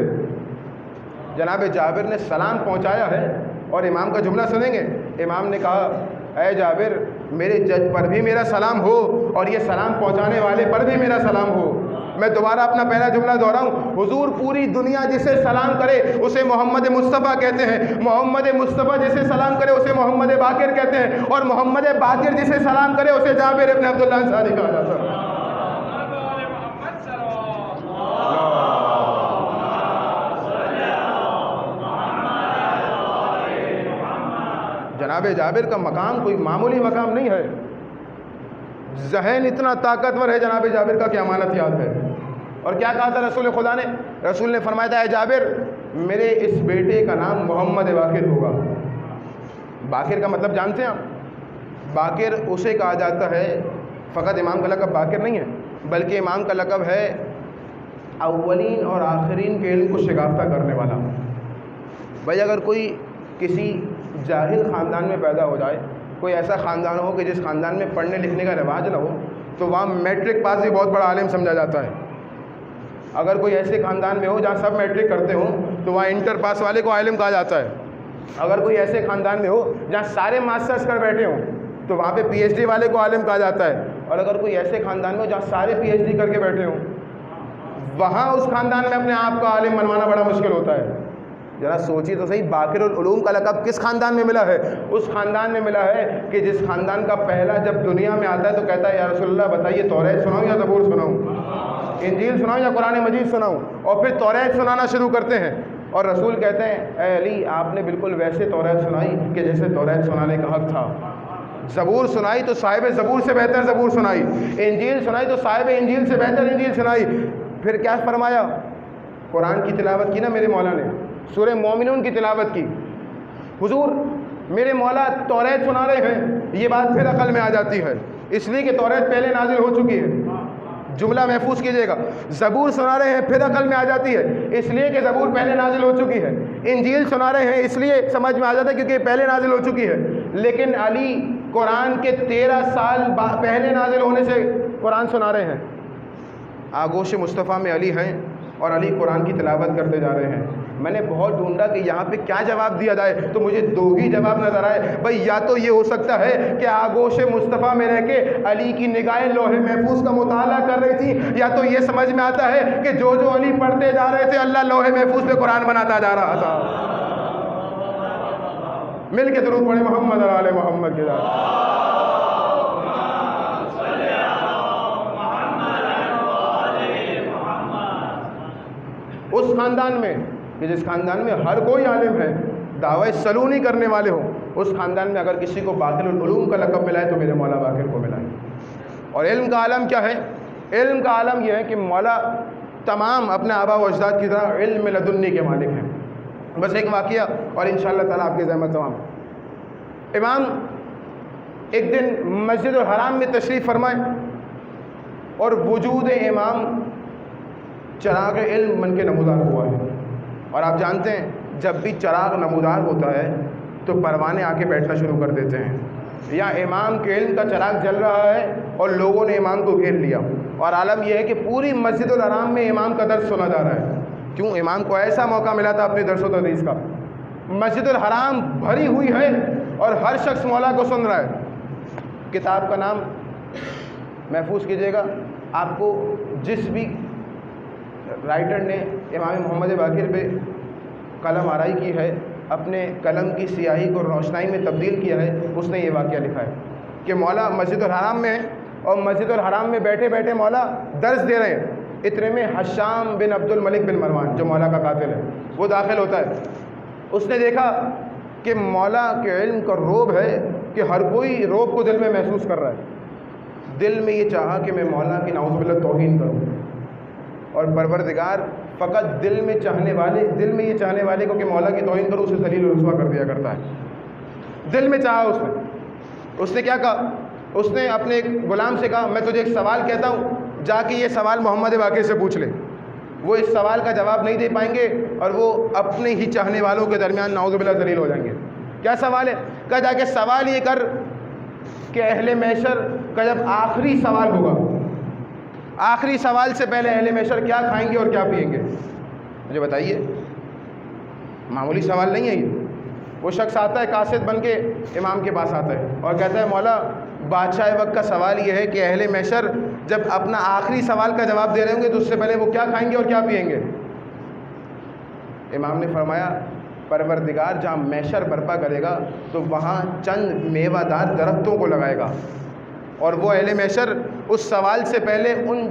جناب جابر نے سلام پہنچایا ہے، اور امام کا جملہ سنیں گے۔ امام نے کہا اے جابر، میرے جج پر بھی میرا سلام ہو اور یہ سلام پہنچانے والے پر بھی میرا سلام ہو۔ میں دوبارہ اپنا پہلا جملہ دہراؤں، حضور پوری دنیا جسے سلام کرے اسے محمد مصطفیٰ کہتے ہیں، محمد مصطفیٰ جسے سلام کرے اسے محمد باقر کہتے ہیں، اور محمد باقر جسے سلام کرے اسے جابر ابن عبداللہ انصاری کہا جاتا ہے۔ جناب جابر کا مقام کوئی معمولی مقام نہیں ہے، ذہن اتنا طاقتور ہے جناب جابر کا کہ امانت یاد ہے۔ اور کیا کہا تھا رسول خدا نے؟ رسول نے فرمایا تھا اے جابر، میرے اس بیٹے کا نام محمد باقر ہوگا۔ باقر کا مطلب جانتے ہیں آپ؟ باقر اسے کہا جاتا ہے، فقط امام کا لقب باقر نہیں ہے بلکہ امام کا لقب ہے اولین اور آخرین کے علم کو شگافتہ کرنے والا۔ بھائی اگر کوئی کسی جاہل خاندان میں پیدا ہو جائے، کوئی ایسا خاندان ہو کہ جس خاندان میں پڑھنے لکھنے کا رواج نہ ہو، تو وہاں میٹرک پاس بھی بہت بڑا عالم سمجھا جاتا ہے۔ اگر کوئی ایسے خاندان میں ہو جہاں سب میٹرک کرتے ہوں تو وہاں انٹر پاس والے کو عالم کہا جاتا ہے۔ اگر کوئی ایسے خاندان میں ہو جہاں سارے ماسٹرز کر بیٹھے ہوں تو وہاں پہ پی ایچ ڈی والے کو عالم کہا جاتا ہے۔ اور اگر کوئی ایسے خاندان میں ہو جہاں سارے پی ایچ ڈی کر کے بیٹھے ہوں، وہاں اس خاندان میں اپنے آپ کا عالم بنوانا بڑا مشکل ہوتا ہے۔ ذرا سوچیے تو صحیح، باقر العلوم کا لقب کس خاندان میں ملا ہے؟ اس خاندان میں ملا ہے کہ جس خاندان کا پہلا جب دنیا میں آتا ہے تو کہتا ہے یا رسول اللہ بتائیے توریت سناؤں یا زبور سناؤں، انجیل سناؤں یا قرآن مجید سناؤں؟ اور پھر توریت سنانا شروع کرتے ہیں، اور رسول کہتے ہیں اے علی، آپ نے بالکل ویسے توریت سنائی کہ جیسے توریت سنانے کا حق تھا۔ زبور سنائی تو صاحب زبور سے بہتر زبور سنائی، انجیل سنائی تو صاحب انجیل سے بہتر انجیل سنائی۔ پھر کیا فرمایا؟ قرآن کی تلاوت کی نا میرے مولا نے، سورہ مومنون کی تلاوت کی۔ حضور میرے مولا توریت سنا رہے ہیں، یہ بات پھر عقل میں آ جاتی ہے، اس لیے کہ توریت پہلے نازل ہو چکی ہے۔ جملہ محفوظ کیجئے گا، زبور سنا رہے ہیں پھر عقل میں آ جاتی ہے، اس لیے کہ زبور پہلے نازل ہو چکی ہے۔ انجیل سنا رہے ہیں اس لیے سمجھ میں آ جاتا ہے کیونکہ پہلے نازل ہو چکی ہے۔ لیکن علی قرآن کے 13 سال پہلے نازل ہونے سے قرآن سنا رہے ہیں، آغوش مصطفیٰ میں علی ہیں اور علی قرآن کی تلاوت کرتے جا رہے ہیں۔ میں نے بہت ڈھونڈا کہ یہاں پہ کیا جواب دیا جائے تو مجھے دو ہی جواب نظر آئے۔ بھائی یا تو یہ ہو سکتا ہے کہ آغوش مصطفیٰ میں رہ کے علی کی نگاہیں لوح محفوظ کا مطالعہ کر رہی تھی، یا تو یہ سمجھ میں آتا ہے کہ جو علی پڑھتے جا رہے تھے اللہ لوح محفوظ پہ قرآن بناتا جا رہا تھا۔ مل کے درود پڑھیں محمد اور آل محمد کے ساتھ۔ اس خاندان میں کہ جس خاندان میں ہر کوئی عالم ہے، دعوی سلونی کرنے والے ہوں، اس خاندان میں اگر کسی کو باقر العلوم کا لقب ملا ہے تو میرے مولا باقر کو ملا ہے۔ اور علم کا عالم کیا ہے؟ علم کا عالم یہ ہے کہ مولا تمام اپنے آبا و اجداد کی طرح علم لدنی کے مالک ہیں۔ بس ایک واقعہ اور انشاءاللہ تعالیٰ آپ کی زحمت تمام۔ امام ایک دن مسجد الحرام میں تشریف فرمائے اور وجود امام چراغ علم بن کے نمودار ہوا ہے۔ اور آپ جانتے ہیں جب بھی چراغ نمودار ہوتا ہے تو پروانے آ کے بیٹھنا شروع کر دیتے ہیں، یا امام کے علم کا چراغ جل رہا ہے اور لوگوں نے امام کو گھیر لیا۔ اور عالم یہ ہے کہ پوری مسجد الحرام میں امام کا درس سنا جا رہا ہے، کیوں؟ امام کو ایسا موقع ملا تھا اپنے درس و تدریس کا۔ مسجد الحرام بھری ہوئی ہے اور ہر شخص مولا کو سن رہا ہے۔ کتاب کا نام محفوظ کیجیے گا، آپ کو جس بھی رائٹر نے امام محمد باقر پہ قلم آرائی کی ہے، اپنے قلم کی سیاہی کو روشنائی میں تبدیل کیا ہے، اس نے یہ واقعہ لکھا ہے کہ مولا مسجد الحرام میں ہے اور مسجد الحرام میں بیٹھے بیٹھے مولا درس دے رہے ہیں۔ اتنے میں حشام بن عبد الملک بن مروان جو مولا کا قاتل ہے وہ داخل ہوتا ہے۔ اس نے دیکھا کہ مولا کے علم کا روب ہے کہ ہر کوئی روب کو دل میں محسوس کر رہا ہے۔ دل میں یہ چاہا کہ میں مولا کی نعوذ باللہ توہین کروں، اور پروردگار فقط دل میں یہ چاہنے والے کو کہ مولا کی توہین کرو اسے ذلیل و رسوا کر دیا کرتا ہے. دل میں چاہا اس نے کیا کہا؟ اس نے اپنے ایک غلام سے کہا میں تجھے ایک سوال کہتا ہوں، جا کے یہ سوال محمد واقع سے پوچھ لے. وہ اس سوال کا جواب نہیں دے پائیں گے اور وہ اپنے ہی چاہنے والوں کے درمیان نعوذ باللہ ذلیل ہو جائیں گے. کیا سوال ہے؟ کہا جا کے سوال یہ کر کہ اہل محشر کا جب آخری سوال ہوگا، آخری سوال سے پہلے اہل محشر کیا کھائیں گے اور کیا پئیں گے؟ مجھے بتائیے. معمولی سوال نہیں ہے یہ. وہ شخص آتا ہے قاصد بن کے امام کے پاس آتا ہے اور کہتا ہے مولا بادشاہ وقت کا سوال یہ ہے کہ اہل محشر جب اپنا آخری سوال کا جواب دے رہے ہوں گے تو اس سے پہلے وہ کیا کھائیں گے اور کیا پئیں گے؟ امام نے فرمایا پروردگار جہاں محشر برپا کرے گا تو وہاں چند میوہ دار درختوں کو لگائے گا اور وہ اہل محشر اس سوال سے پہلے ان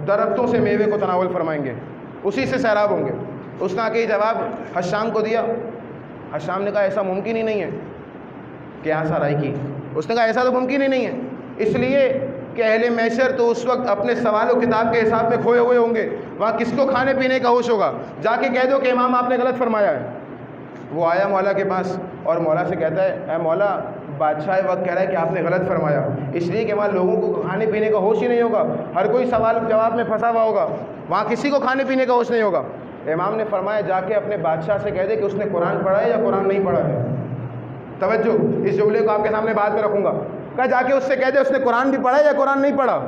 درختوں سے میوے کو تناول فرمائیں گے، اسی سے سیراب ہوں گے. اس نے آ کے یہ جواب حشام کو دیا. حشام نے کہا ایسا ممکن ہی نہیں ہے. کیا سرائی کی؟ اس نے کہا ایسا تو ممکن ہی نہیں ہے، اس لیے کہ اہل محشر تو اس وقت اپنے سوال و کتاب کے حساب میں کھوئے ہوئے ہوں گے. وہاں کس کو کھانے پینے کا ہوش ہوگا؟ جا کے کہہ دو کہ امام آپ نے غلط فرمایا ہے. وہ آیا مولا کے پاس اور مولا سے کہتا ہے اے مولا بادشاہ وقت کہہ رہا ہے کہ آپ نے غلط فرمایا، اس لیے کہ وہاں لوگوں کو کھانے پینے کا ہوش ہی نہیں ہوگا، ہر کوئی سوال جواب میں پھنسا ہوا ہوگا، وہاں کسی کو کھانے پینے کا ہوش نہیں ہوگا. امام نے فرمایا جا کے اپنے بادشاہ سے کہہ دے کہ اس نے قرآن پڑھا ہے یا قرآن نہیں پڑھا ہے. توجہ، اس جملے کو آپ کے سامنے بعد میں رکھوں گا. کہا جا کے اس سے کہہ دے اس نے قرآن بھی پڑھا ہے یا قرآن نہیں پڑھا.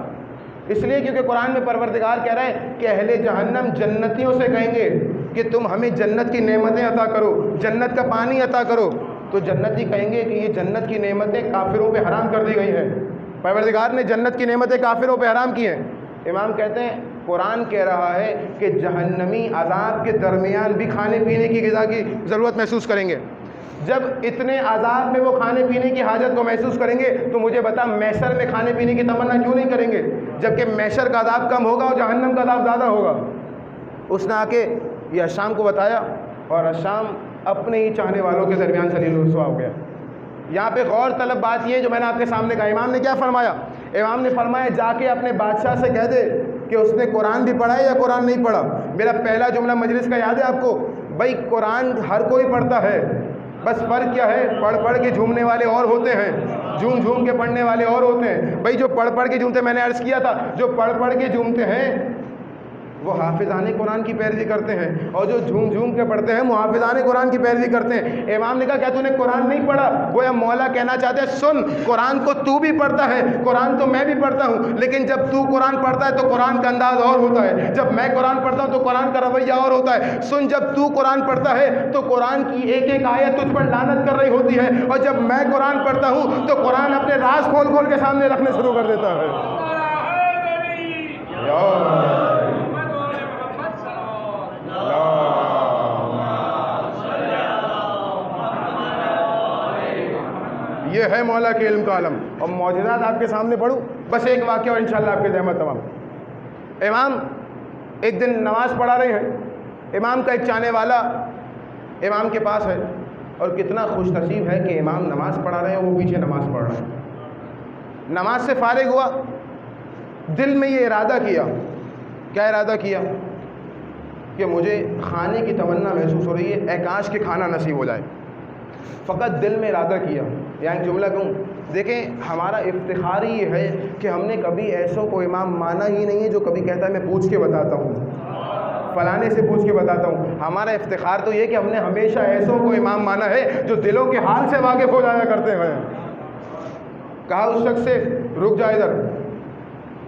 اس لیے کیونکہ قرآن میں پروردگار کہہ رہا ہے کہ اہل جہنم جنتیوں سے کہیں گے کہ تم ہمیں جنت کی نعمتیں عطا کرو، جنت کا پانی عطا کرو. تو جنتی کہیں گے کہ یہ جنت کی نعمتیں کافروں پہ حرام کر دی گئی ہیں، پروردگار نے جنت کی نعمتیں کافروں پہ حرام کی ہیں. امام کہتے ہیں قرآن کہہ رہا ہے کہ جہنمی عذاب کے درمیان بھی کھانے پینے کی غذا کی ضرورت محسوس کریں گے. جب اتنے عذاب میں وہ کھانے پینے کی حاجت کو محسوس کریں گے تو مجھے بتا محشر میں کھانے پینے کی تمنا کیوں نہیں کریں گے، جبکہ محشر کا عذاب کم ہوگا اور جہنم کا عذاب زیادہ ہوگا. اس نے آ کے یہ حشام کو بتایا اور حشام اپنے ہی چاہنے والوں کے درمیان ذلیل و رسوا ہو گیا. یہاں پہ غور طلب بات یہ ہے جو میں نے آپ کے سامنے کہا. امام نے کیا فرمایا؟ امام نے فرمایا جا کے اپنے بادشاہ سے کہہ دے کہ اس نے قرآن بھی پڑھا ہے یا قرآن نہیں پڑھا. میرا پہلا جملہ مجلس کا یاد ہے آپ کو؟ بھائی قرآن ہر کوئی پڑھتا ہے، بس فرق کیا ہے؟ پڑھ پڑھ کے جھومنے والے اور ہوتے ہیں، جھوم جھوم کے پڑھنے والے اور ہوتے ہیں. بھائی جو پڑھ پڑھ کے جھومتے، میں نے عرض کیا تھا جو پڑھ پڑھ کے جھومتے ہیں وہ حافظان قرآن کی پیروی کرتے ہیں اور جو جھوم جھوم کے پڑھتے ہیں محافظان قرآن کی پیروی کرتے ہیں. امام نے کہا کیا تو نے قرآن نہیں پڑھا؟ گویا مولا کہنا چاہتے ہیں سن قرآن کو تو بھی پڑھتا ہے، قرآن تو میں بھی پڑھتا ہوں، لیکن جب تو قرآن پڑھتا ہے تو قرآن کا انداز اور ہوتا ہے، جب میں قرآن پڑھتا ہوں تو قرآن کا رویہ اور ہوتا ہے. سن جب تو قرآن پڑھتا ہے تو قرآن کی ایک ایک آیت تجھ پر لعنت کر رہی ہوتی ہے اور جب میں قرآن پڑھتا ہوں تو قرآن اپنے راز کھول کھول کے سامنے رکھنے شروع کر دیتا ہے. یہ ہے مولا کے علم کا عالم. اور معجزات آپ کے سامنے پڑھوں، بس ایک واقعہ اور انشاءاللہ آپ کے ذہن تمام. امام ایک دن نماز پڑھا رہے ہیں، امام کا ایک چاہنے والا امام کے پاس ہے اور کتنا خوش نصیب ہے کہ امام نماز پڑھا رہے ہیں، وہ پیچھے نماز پڑھ رہے ہیں. نماز سے فارغ ہوا، دل میں یہ ارادہ کیا. کیا ارادہ کیا؟ کہ مجھے کھانے کی تمنا محسوس ہو رہی ہے، اے کاش کہ کھانا نصیب ہو جائے. فقط دل میں ارادہ کیا. یہاں ایک جملہ کہوں، دیکھیں ہمارا افتخار ہی یہ ہے کہ ہم نے کبھی ایسوں کو امام مانا ہی نہیں ہے جو کبھی کہتا ہے میں پوچھ کے بتاتا ہوں، فلانے سے پوچھ کے بتاتا ہوں. ہمارا افتخار تو یہ کہ ہم نے ہمیشہ ایسوں کو امام مانا ہے جو دلوں کے حال سے واقف ہو جایا کرتے ہیں. کہا اس شخص سے رک جا ادھر.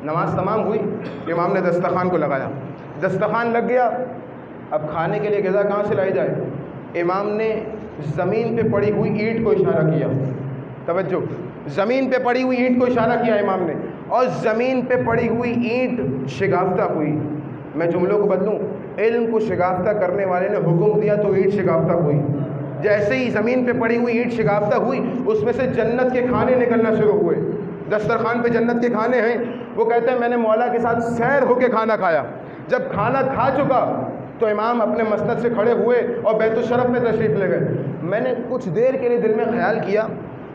نماز تمام ہوئی، امام نے دسترخوان کو لگایا، دسترخوان لگ گیا. اب کھانے کے لیے غذا کہاں سے لائی جائے؟ امام نے زمین پہ پڑی ہوئی اینٹ کو اشارہ کیا. توجہ، زمین پہ پڑی ہوئی اینٹ کو اشارہ کیا امام نے، اور زمین پہ پڑی ہوئی اینٹ شگافتہ ہوئی. میں جملوں کو بدلوں، علم کو شگافتہ کرنے والے نے حکم دیا تو اینٹ شگافتہ ہوئی. جیسے ہی زمین پہ پڑی ہوئی اینٹ شگافتہ ہوئی، اس میں سے جنت کے کھانے نکلنا شروع ہوئے. دسترخوان پہ جنت کے کھانے ہیں. وہ کہتے ہیں میں نے مولا کے ساتھ سیر ہو کے کھانا کھایا. جب کھانا کھا چکا تو امام اپنے مسند سے کھڑے ہوئے اور بیت الشرف میں تشریف لے گئے. میں نے کچھ دیر کے لیے دل میں خیال کیا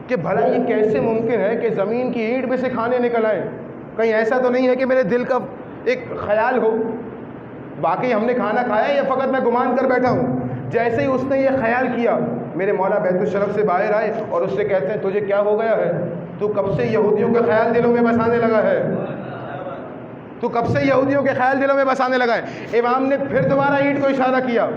کہ بھلا یہ کیسے ممکن ہے کہ زمین کی اینٹ میں سے کھانے نکل آئیں؟ کہیں ایسا تو نہیں ہے کہ میرے دل کا ایک خیال ہو. واقعی ہم نے کھانا کھایا یا فقط میں گمان کر بیٹھا ہوں؟ جیسے ہی اس نے یہ خیال کیا، میرے مولا بیت الشرف سے باہر آئے اور اس سے کہتے ہیں تجھے کیا ہو گیا ہے؟ تو کب سے یہودیوں کے خیال دلوں میں بسانے لگا ہے؟ تو کب سے یہودیوں کے خیال دلوں میں بسانے لگا ہے؟ امام نے پھر دوبارہ اینٹ کو اشارہ کیا،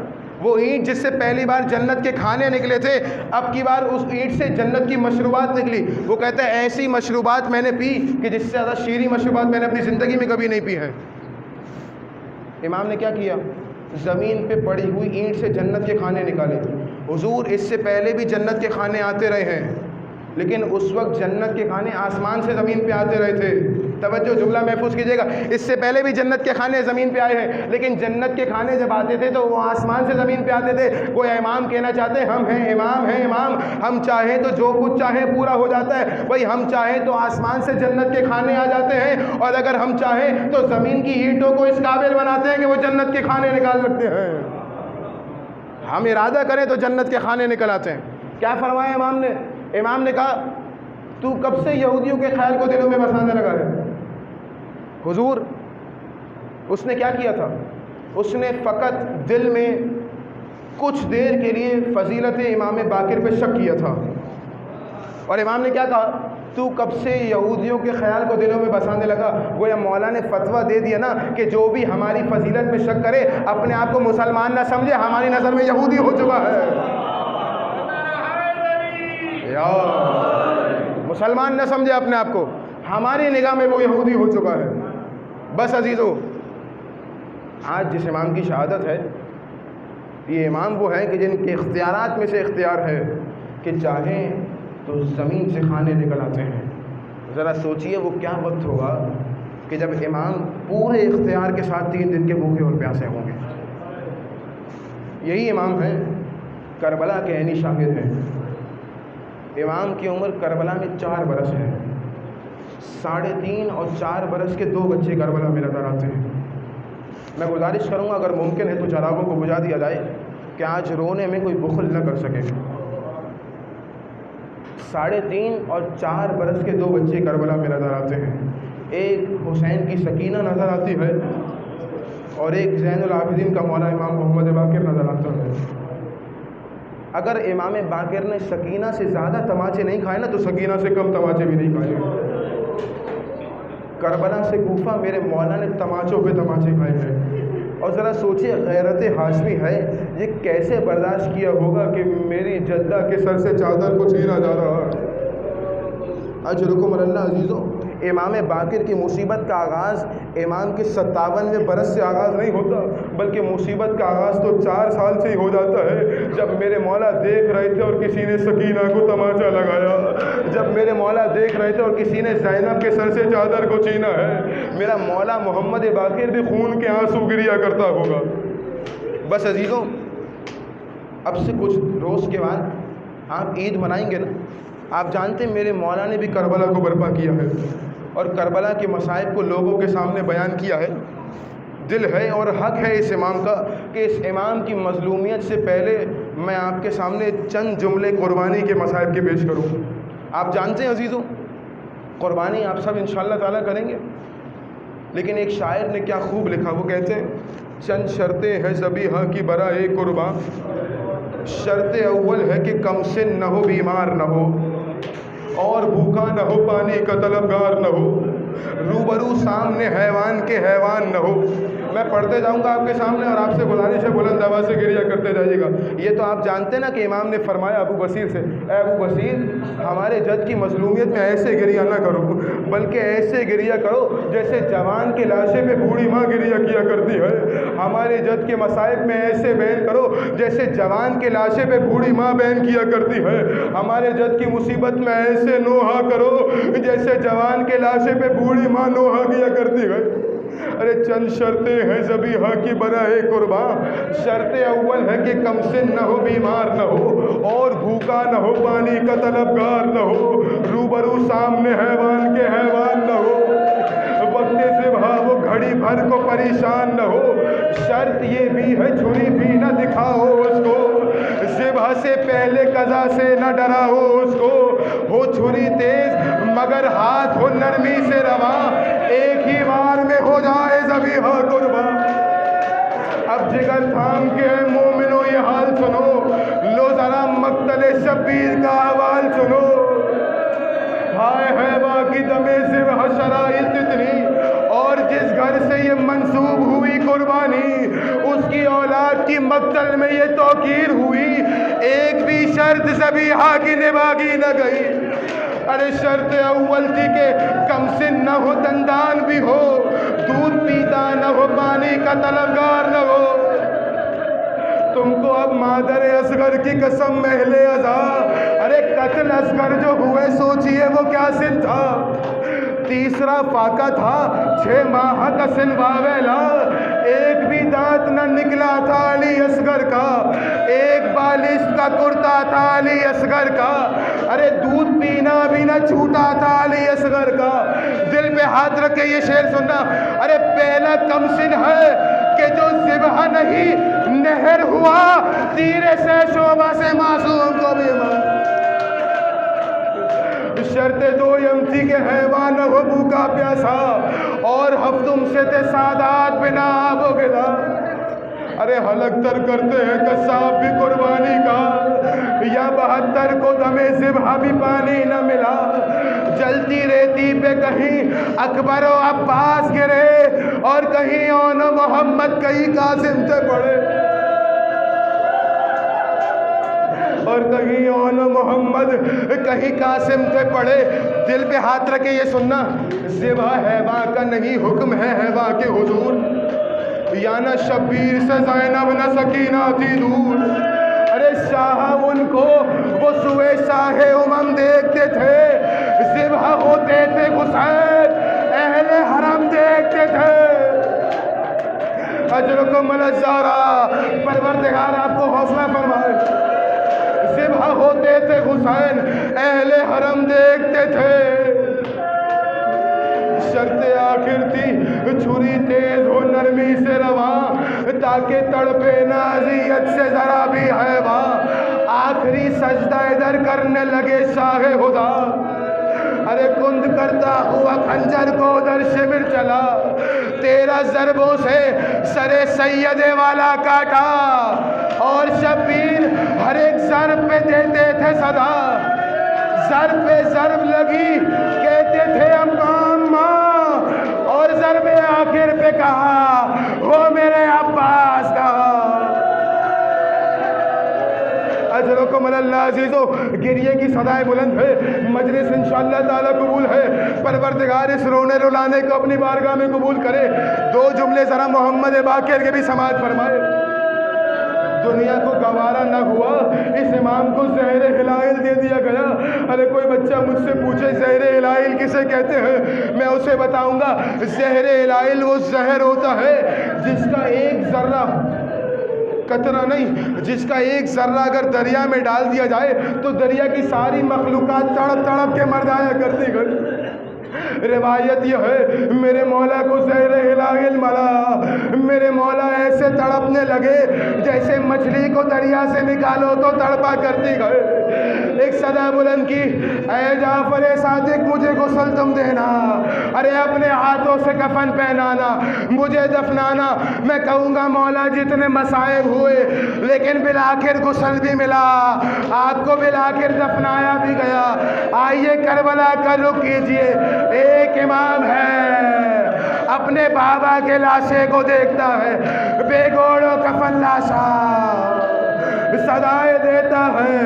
وہ اینٹ جس سے پہلی بار جنت کے کھانے نکلے تھے، اب کی بار اس اینٹ سے جنت کی مشروبات نکلی۔ وہ کہتا ہے ایسی مشروبات میں نے پی کہ جس سے زیادہ شیریں مشروبات میں نے اپنی زندگی میں کبھی نہیں پی ہے۔ امام نے کیا کیا؟ زمین پہ پڑی ہوئی اینٹ سے جنت کے کھانے نکالے۔ حضور اس سے پہلے بھی جنت کے کھانے آتے رہے ہیں، لیکن اس وقت جنت کے کھانے آسمان سے زمین پہ آتے رہے تھے۔ توجہ، جملہ محفوظ کیجیے گا، اس سے پہلے بھی جنت کے کھانے زمین پہ آئے ہیں، لیکن جنت کے کھانے جب آتے تھے تو وہ آسمان سے زمین پہ آتے تھے۔ کوئی امام کہنا چاہتے ہیں ہم ہیں امام ہیں امام، ہم چاہیں تو جو کچھ چاہیں پورا ہو جاتا ہے، بھائی ہم چاہیں تو آسمان سے جنت کے کھانے آ جاتے ہیں، اور اگر ہم چاہیں تو زمین کی اینٹوں کو اس قابل بناتے ہیں کہ وہ جنت کے کھانے نکال سکتے ہیں۔ ہم ارادہ کریں تو جنت کے کھانے نکل آتے ہیں۔ کیا فرمایا امام نے؟ امام نے کہا تو کب سے یہودیوں کے خیال کو دلوں میں بسانے لگا ہے؟ حضور اس نے کیا کیا تھا؟ اس نے فقط دل میں کچھ دیر کے لیے فضیلت امام باقر پہ شک کیا تھا، اور امام نے کیا کہا؟ تو کب سے یہودیوں کے خیال کو دلوں میں بسانے لگا؟ گویا مولا نے فتویٰ دے دیا نا کہ جو بھی ہماری فضیلت میں شک کرے اپنے آپ کو مسلمان نہ سمجھے، ہماری نظر میں یہودی ہو چکا ہے۔ مسلمان نہ سمجھے اپنے آپ کو، ہماری نگاہ میں وہ یہودی ہو چکا ہے۔ بس عزیزو، آج جس امام کی شہادت ہے، یہ امام وہ ہیں کہ جن کے اختیارات میں سے اختیار ہے کہ چاہیں تو زمین سے کھانے نکل آتے ہیں۔ ذرا سوچئے وہ کیا وقت ہوگا کہ جب امام پورے اختیار کے ساتھ 3 دن کے بھوکے اور پیاسے ہوں گے۔ یہی امام ہیں، کربلا کے عینی شاہد ہیں۔ امام کی عمر کربلا میں 4 برس ہے، 3.5 اور 4 برس کے 2 بچے کربلا میں نظر آتے ہیں۔ میں گزارش کروں گا اگر ممکن ہے تو چراغوں کو بجھا دیا جائے کہ آج رونے میں کوئی بخل نہ کر سکے۔ 3.5 اور 4 برس کے 2 بچے کربلا میں نظر آتے ہیں۔ ایک حسین کی سکینہ نظر آتی ہے اور ایک زین العابدین کا مولا امام محمد باقر نظر آتا ہے۔ اگر امام باقر نے سکینہ سے زیادہ تماچے نہیں کھائے نا تو سکینہ سے کم تماچے بھی نہیں کھائے۔ کربلا سے کوفہ میرے مولا نے تماچوں پہ تماچے کھائے ہیں، اور ذرا سوچئے غیرت ہاشمی ہے، یہ کیسے برداشت کیا ہوگا کہ میری جدہ کے سر سے چادر کو چھینا جا رہا ہے۔ اجرکم اللہ عزیزو، امام باقر کی مصیبت کا آغاز امام کے 57ویں برس سے آغاز نہیں ہوتا، بلکہ مصیبت کا آغاز تو 4 سال سے ہی ہو جاتا ہے، جب میرے مولا دیکھ رہے تھے اور کسی نے سکینہ کو تماچا لگایا، جب میرے مولا دیکھ رہے تھے اور کسی نے زینب کے سر سے چادر کو چھینا ہے۔ میرا مولا محمد باقر بھی خون کے آنسو گریا کرتا ہوگا۔ بس عزیزوں، اب سے کچھ روز کے بعد آپ عید منائیں گے نا، آپ جانتے ہیں میرے مولا نے بھی کربلا کو برپا کیا ہے اور کربلا کے مصائب کو لوگوں کے سامنے بیان کیا ہے۔ دل ہے اور حق ہے اس امام کا کہ اس امام کی مظلومیت سے پہلے میں آپ کے سامنے چند جملے قربانی کے مصائب کے پیش کروں۔ آپ جانتے ہیں عزیزوں، قربانی آپ سب انشاءاللہ تعالیٰ کریں گے، لیکن ایک شاعر نے کیا خوب لکھا، وہ کہتے ہیں چند شرطیں ہیں ذبیحہ کی برائے قرباں، شرط اول ہے کہ کم سن نہ ہو، بیمار نہ ہو، اور بھوکا نہ ہو، پانی کا طلبگار نہ ہو، روبرو سامنے حیوان کے حیوان نہ ہو۔ میں پڑھتے جاؤں گا آپ کے سامنے اور آپ سے گزارش ہے بلند آواز سے گریہ کرتے جائیے گا۔ یہ تو آپ جانتے نا کہ امام نے فرمایا ابو بصیر سے، اے ابو بصیر ہمارے جد کی مظلومیت میں ایسے گریہ نہ کرو، بلکہ ایسے گریہ کرو جیسے جوان کے لاشے پہ بوڑھی ماں گریہ کیا کرتی ہے۔ ہمارے جد کے مصائب میں ایسے بیان کرو جیسے جوان کے لاشے پہ بوڑھی ماں بیان کیا کرتی ہے۔ ہمارے جد کی مصیبت میں ایسے نوحہ کرو جیسے جوان کے لاشے پہ بوڑھی ماں نوحہ کیا کرتی ہے۔ ارے چند شرطیں ہیں ذبیحہ کی برائے قرباں، شرط اول ہے کہ کم سن نہ ہو، بیمار نہ ہو، اور بھوکا نہ ہو، پانی کا طلبگار نہ ہو، روبرو سامنے حیوان کے حیوان نہ ہو، وقت ذبح وہ گھڑی بھر کو پریشان نہ ہو، شرط یہ بھی ہے چھری بھی نہ دکھاؤ اس کو، ذبح سے پہلے قضا سے نہ ڈراؤ اس کو، ہو چھری تیز مگر ہاتھ ہو نرمی سے رواں، ایک ہی بار میں ہو جائے ذبیحہ قربان۔ مقتل میں یہ توقیر ہوئی، ایک بھی شرط ذبیحہ کی نبھائی نہ گئی۔ ارے شرط اول تھی کہ کم سن نہ ہو، دندان بھی ہو، دودھ پیتا نہ ہو، پانی کا طلبگار نہ ہو۔ تم کو اب مادر اصغر کی قسم اہل ازا، ارے قتل اصغر جو ہوئے سوچئے وہ کیا سن تھا، تیسرا فاقہ تھا 6 ماہ کا سن واویلا، ایک بھی دانت نہ نکلا تھا علی اصغر کا، ایک بالش کا کرتا تھا علی اصغر کا، ارے دودھ پینا بھی نہ چھوٹا تھا علی اصغر کا۔ دل پہ ہاتھ رکھ کے یہ شعر سننا، ارے پہلا کم سن ہے کہ جو ذبح نہیں نہر ہوا، تیرے سے شعبہ سے معصوم کو بھی مار۔ شرط دویم تھی کہ حیوان نہ ہو بھوکا پیاسا، اور ہفتم سے تھے سادات بنا آب و گدا۔ ارے حلق تر کرتے ہیں قصاب بھی قربانی کا، یا 72 کو دم ذبح بھی پانی نہ ملا۔ جلتی ریتی پہ کہیں اکبر و عباس گرے، اور کہیں اون و محمد کہیں قاسم سے پڑے، اور کہیں اون و محمد کہیں قاسم سے پڑے۔ دل پہ ہاتھ رکھے یہ سننا، ذبح حیوان کا نہیں، حکم ہے حیوان کے حضور، یا نہ شبیر سے زینب نہ سکینہ تھی دور۔ ارے شاہ ان کو وہ سوئے شاہ امم دیکھتے تھے، ذبح ہوتے تھے حسین اہل حرم دیکھتے تھے۔ اجرکم الزارا، پروردگار آپ کو حوصلہ فرمائے۔ ذبح ہوتے تھے حسین اہل حرم دیکھتے تھے۔ شرط آخر تھی چھری تیز ہو نرمی سے رواں، تاکہ تڑپے نہ اذیت سے ذرا بھی حیوان۔ آخری سجدہ ادھر کرنے لگے شاہ خدا، ارے کند کرتا ہوا خنجر کو ادھر شمر چلا، 13 ضربوں سے سر سید والا کاٹا، اور شبیر ہر ایک ضرب پہ دیتے تھے صدا، ضرب پہ ضرب لگی کہتے تھے اماں اماں، اور ضرب آخر پہ کہا وہ میرے عباس کا۔ اجرکم اللہ عزیزو، گریے کی صدائیں بلند ہے، مجلس انشاءاللہ تعالی قبول ہے، پروردگار اس رونے رلانے کو اپنی بارگاہ میں قبول کرے۔ 2 جملے ذرا محمد باقر کے بھی سماعت فرمائے۔ دنیا کو گوارا نہ ہوا، اس امام کو زہر ہلائل دے دیا گیا۔ ارے کوئی بچہ مجھ سے پوچھے زہر ہلائل کسے کہتے ہیں، میں اسے بتاؤں گا زہر ہلائل وہ زہر ہوتا ہے جس کا ایک ذرہ، قطرہ نہیں، جس کا ایک ذرہ اگر دریا میں ڈال دیا جائے تو دریا کی ساری مخلوقات تڑپ تڑپ کے مر جایا کرتی گئی۔ روایت یہ ہے میرے مولا کو زہر ہلائل ملا، میرے مولا ایسے تڑپنے لگے جیسے مچھلی کو دریا سے نکالو تو تڑپا کرتی گئے۔ ایک صدا بلند کی، اے جعفر صادق مجھے غسل تم دینا، ارے اپنے ہاتھوں سے کفن پہنانا، مجھے دفنانا۔ میں کہوں گا مولا جتنے مصائب ہوئے لیکن بالآخر غسل بھی ملا، آپ کو بالآخر دفنایا بھی گیا۔ آئیے کربلا کا رخ کیجئے، ایک امام ہے اپنے بابا کے لاشے کو دیکھتا ہے، بے گوڑ و کفن لاشا صدائے دیتا ہے،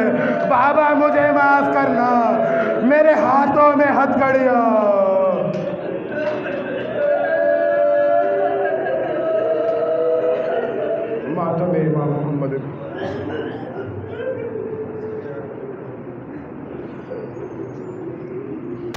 بابا مجھے معاف کرنا، میرے ہاتھوں میں ہتھکڑیاں۔ ماتم امام محمد